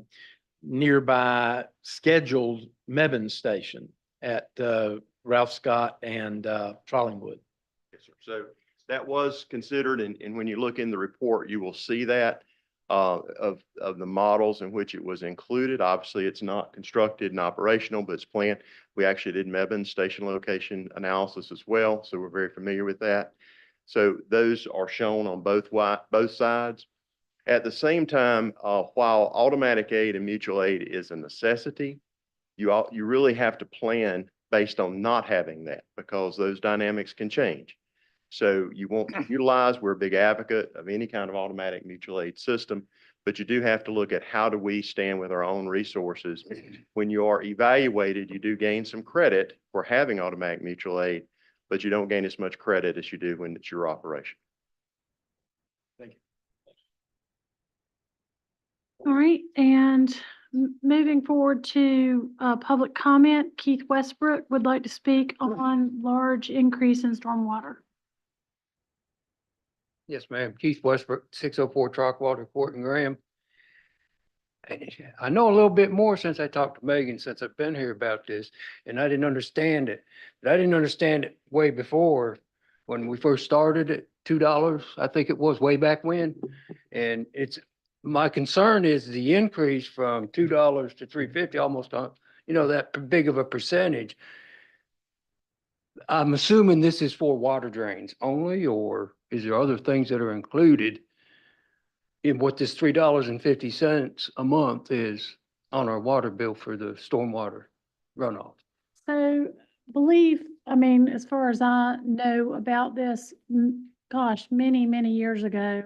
nearby scheduled Mebane station at Ralph Scott and Trollingwood? Yes, sir. So that was considered, and when you look in the report, you will see that of the models in which it was included. Obviously, it's not constructed and operational, but it's planned. We actually did Mebane station location analysis as well, so we're very familiar with that. So those are shown on both sides. At the same time, while automatic aid and mutual aid is a necessity, you really have to plan based on not having that, because those dynamics can change. So you won't utilize, we're a big advocate of any kind of automatic mutual aid system, but you do have to look at how do we stand with our own resources. When you are evaluated, you do gain some credit for having automatic mutual aid, but you don't gain as much credit as you do when it's your operation. Thank you. All right, and moving forward to public comment, Keith Westbrook would like to speak on large increase in stormwater. Yes, ma'am. Keith Westbrook, 604 Chalkwater Court and Graham. I know a little bit more since I talked to Megan, since I've been here about this, and I didn't understand it. But I didn't understand it way before when we first started at $2, I think it was way back when. And my concern is the increase from $2 to $3.50, almost, that big of a percentage. I'm assuming this is for water drains only, or is there other things that are included in what this $3.50 a month is on our water bill for the stormwater runoff? So as far as I know about this, gosh, many, many years ago,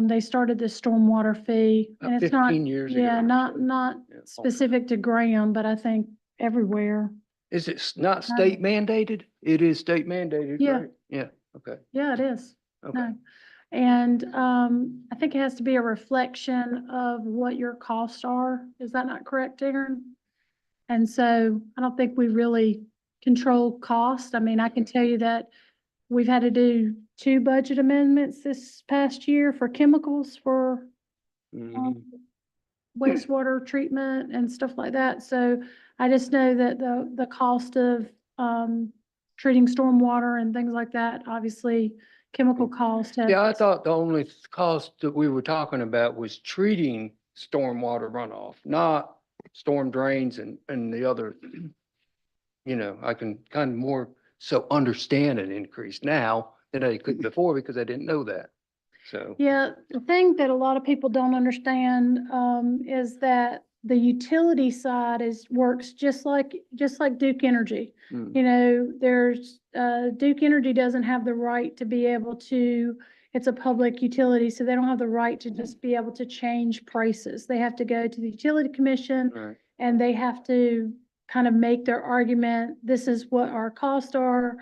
they started this stormwater fee, and About it's not, 15 years ago. yeah, not Yeah. specific to Graham, but I think everywhere. Is it not state mandated? It is state mandated, Yeah. right? Yeah, okay, Yeah, it is. okay. No. And, I think it has to be a reflection of what your costs are. Is that not correct, Aaron? And so I don't think we really control cost. I mean, I can tell you that we've had to do 2 budget amendments this past year for chemicals for Mhm. wastewater treatment and stuff like that. So I just know that the cost of treating stormwater and things like that, obviously, chemical cost has. Yeah, I thought the only cost that we were talking about was treating stormwater runoff, not storm drains and the other, I can kind of more so understand an increase now than I could before because I didn't know that. So, Yeah, the thing that a lot of people don't understand is that the utility side works just like Duke Energy. Mm. There's Duke Energy doesn't have the right to be able to, it's a public utility, so they don't have the right to just be able to change prices. They have to go to the utility commission Right. and they have to kind of make their argument. This is what our costs are.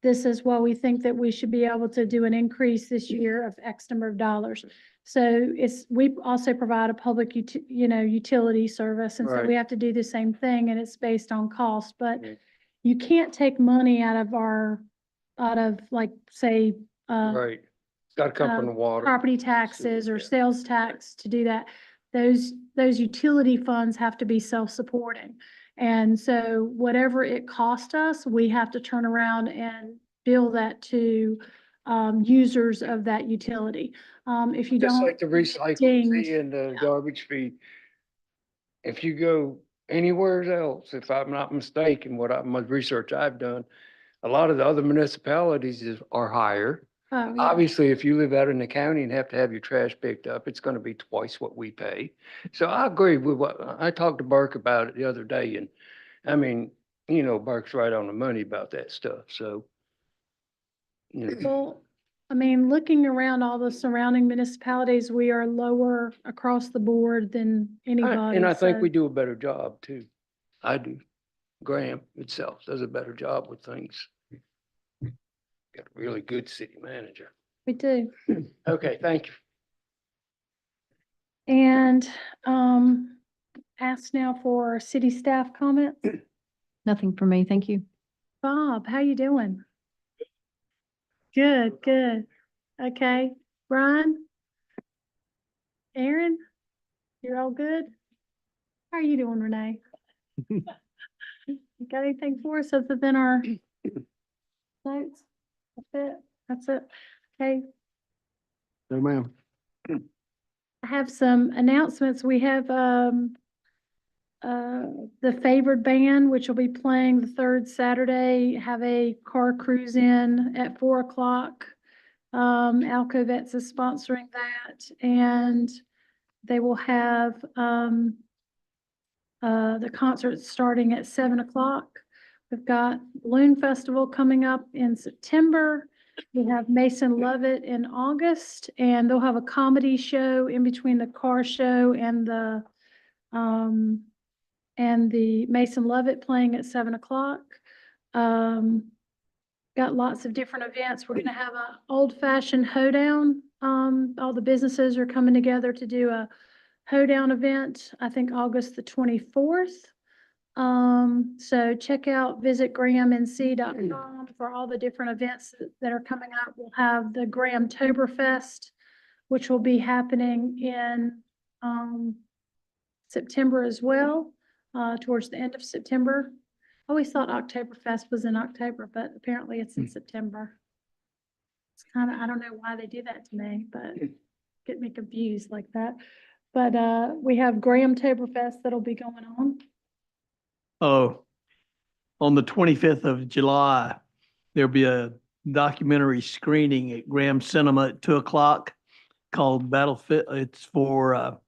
This is why we think that we should be able to do an increase this year of X number of dollars. So we also provide a public utility service, and so we Right. have to do the same thing, and it's based on cost, but Yeah. you can't take money out of like, say, Right. It's got to come from the water. property taxes or Yeah. sales tax to do that. Those utility funds have to be self-supporting. And so whatever it cost us, we have to turn around and bill that to users of that utility. If you Just don't. like the recycling ding- fee and the garbage fee. If you go anywhere else, if I'm not mistaken, my research I've done, a lot of the other municipalities are higher. Oh, yeah. Obviously, if you live out in the county and have to have your trash picked up, it's gonna be twice what we pay. So I agree with I talked to Burke about it the other day, and I mean, Burke's right on the money about that stuff, so. Well, I mean, looking around all the surrounding municipalities, we are lower across the board than anybody. And I think so- we do a better job too. I do. Graham itself does a better job with things. Got a really good city manager. We do. Okay, thank you. And ask now for city staff comments. Nothing for me, thank you. Bob, how you doing? Good, good. Okay, Brian? Aaron? You're all good? How are you doing, Renee? You got anything for us other than our notes? That's it? That's it? Okay, No, ma'am. I have some announcements. We have the Favored Band, which will be playing the third Saturday, have a car cruise in at 4:00. Alcovets is sponsoring that, and they will have the concert starting at 7:00. We've got Balloon Festival coming up in September. We have Mason Lovett in August, and they'll have a comedy show in between the car show and the Mason Lovett playing at 7:00. Got lots of different events. We're gonna have a old-fashioned hoedown. All the businesses are coming together to do a hoedown event, I think August the 24th. So check out, visit grahamnc.com for all the different events that are coming up. We'll have the Grahamtoberfest, which will be happening in September as well, towards the end of September. always thought Oktoberfest was in October, but apparently it's in September. It's kind of, I don't know why they do that to me, but get me confused like that. But, we have Graham Toberfest that'll be going on. Oh, on the 25th of July, there'll be a documentary screening at Graham Cinema at 2 o'clock called Battlefield. It's for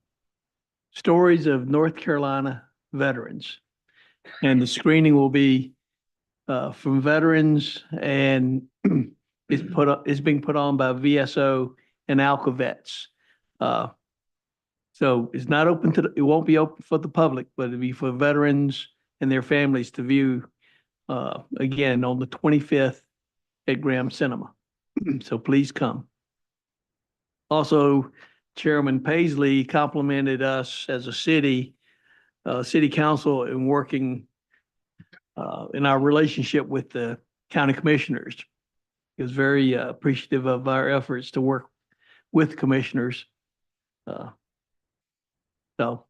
stories of North Carolina veterans. And the screening will be from veterans, and it's being put on by VSO and Alcovets. So it's not open to, it won't be open for the public, but it'll be for veterans and their families to view again on the 25th at Graham Cinema. So please come. Also, Chairman Paisley complimented us as a city council in working in our relationship with the county commissioners. He was very appreciative of our efforts to work with commissioners. So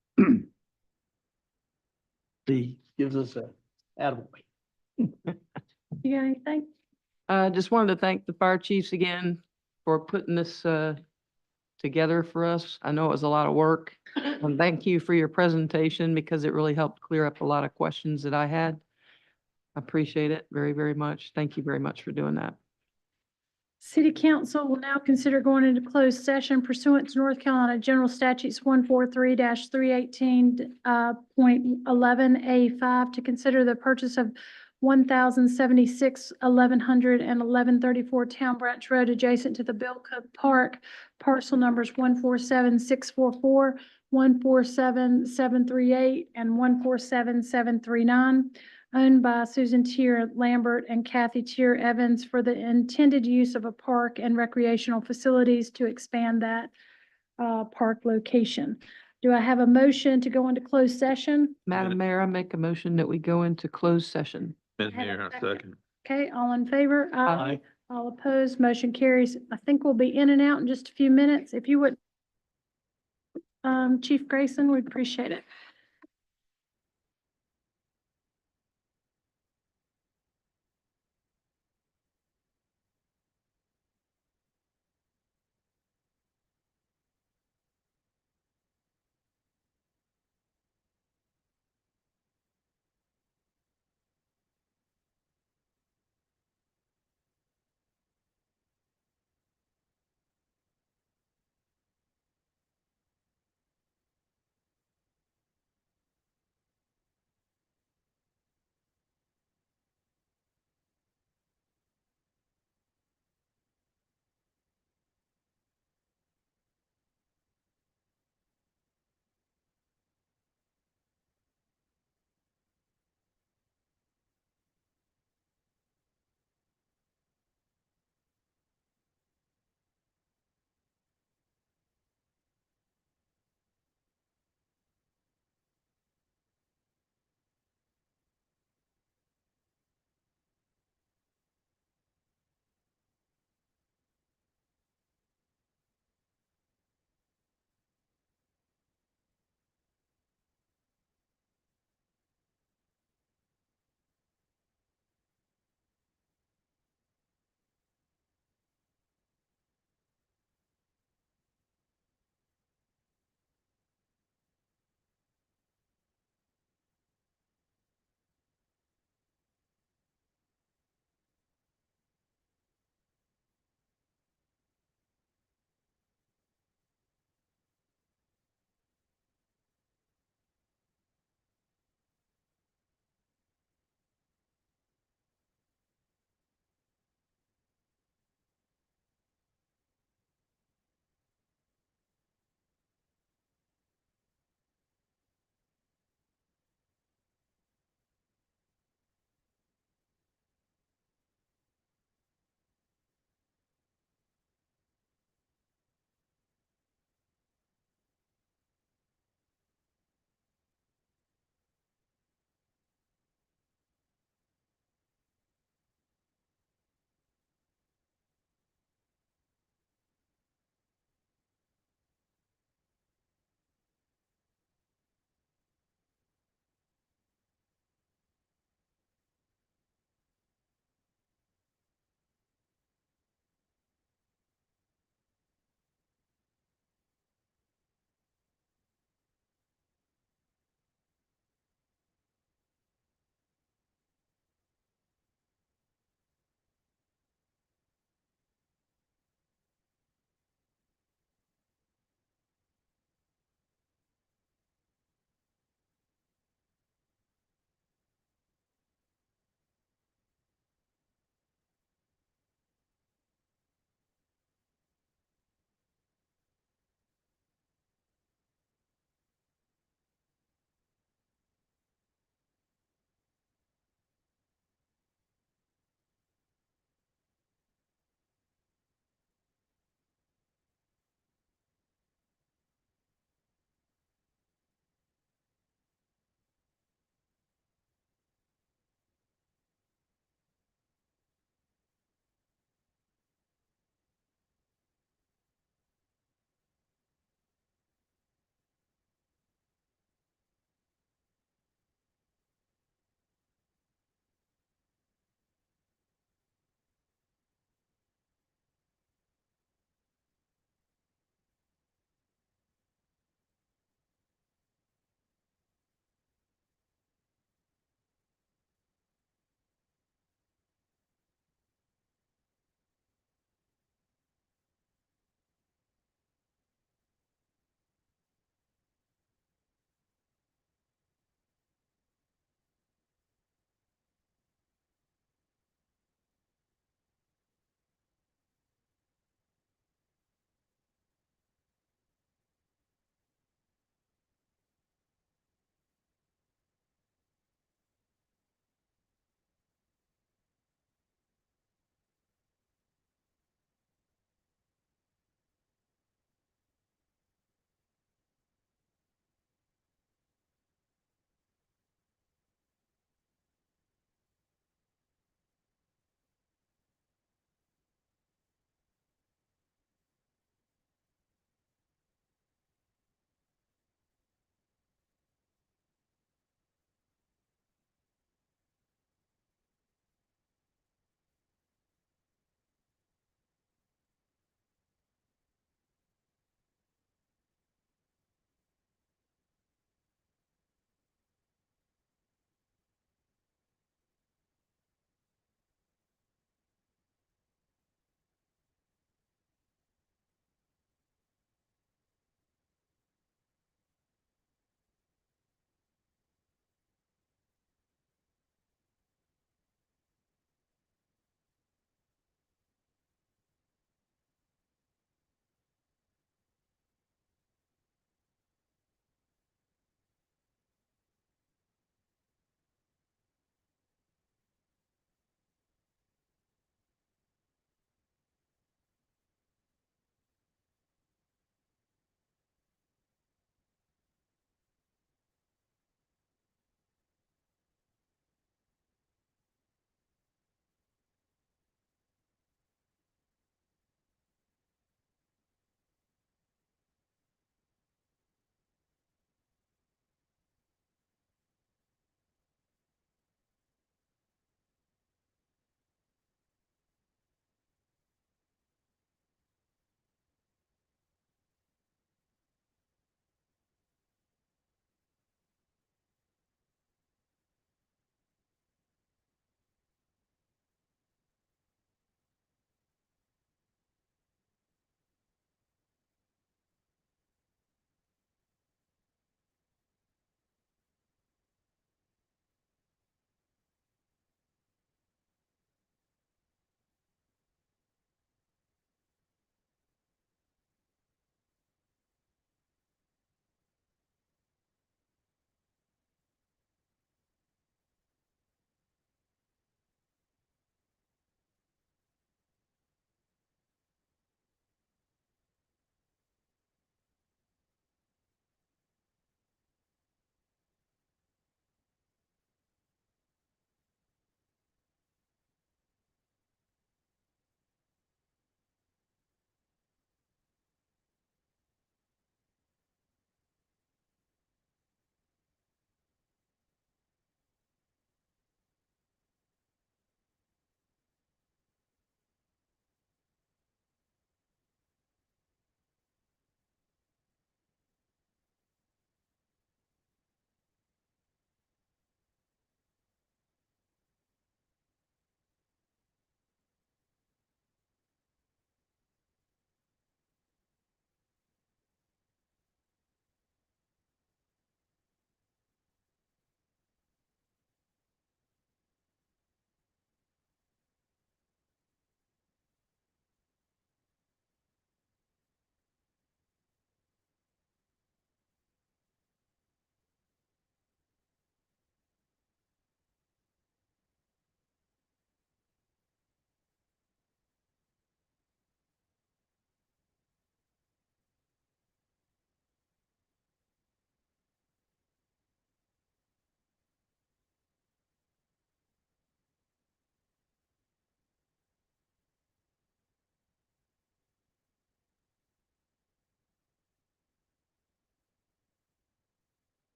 he gives us a attaboy. You got anything? Just wanted to thank the fire chiefs again for putting this together for us. I know it was a lot of work. And thank you for your presentation because it really helped clear up a lot of questions that I had. I appreciate it very, very much. Thank you very much for doing that. City Council will now consider going into closed session pursuant to North Carolina General Statutes 143-318.11A5 to consider the purchase of 1,076, 1,100, and 1,134 Town Branch Road adjacent to the Bilka Park, parcel numbers 147,644, 147,738, and 147,739. Owned by Susan Tier Lambert and Kathy Tier Evans for the intended use of a park and recreational facilities to expand that park location. Do I have a motion to go into closed session? Madam Mayor, I make a motion that we go into closed session. And Have a here, I second. second. Okay, all in favor? Aye. All opposed, motion carries. I think we'll be in and out in just a few minutes. If you would, Chief Grayson, we'd appreciate it.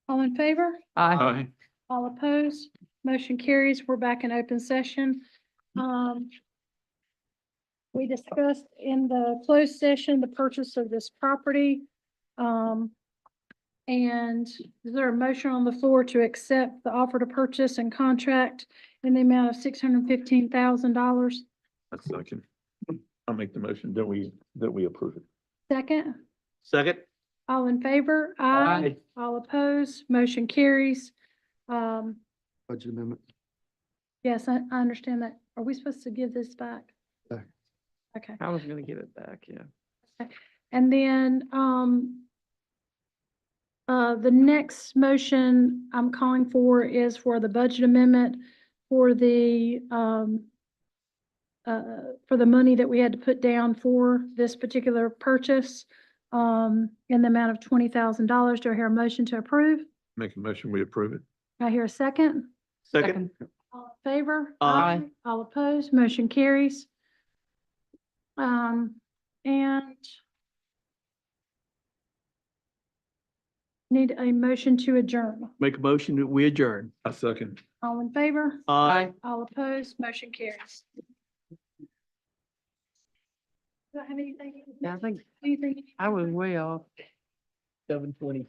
All in favor? Aye. All opposed? Motion carries. We're back in open session. We discussed in the closed session, the purchase of this property. And is there a motion on the floor to accept the offer to purchase and contract in the amount of $615,000? A second. I'll make the motion that we approve it. Second, Second? all in favor? Aye. All opposed? Motion carries. Budget amendment. Yes, I understand that. Are we supposed to give this back? Back. Okay. I was gonna give it back, yeah. And then, the next motion I'm calling for is for the budget amendment for the money that we had to put down for this particular purchase, in the amount of $20,000. Do I hear a motion to approve? Make a motion, we approve it. Do I hear a second? Second? All in favor? Aye. All opposed? Motion carries. And need a motion to adjourn. Make a motion that we adjourn. A second. All in favor? Aye. All opposed? Motion carries. Do I have anything? Yeah, I think Anything? I was way off. 7:22.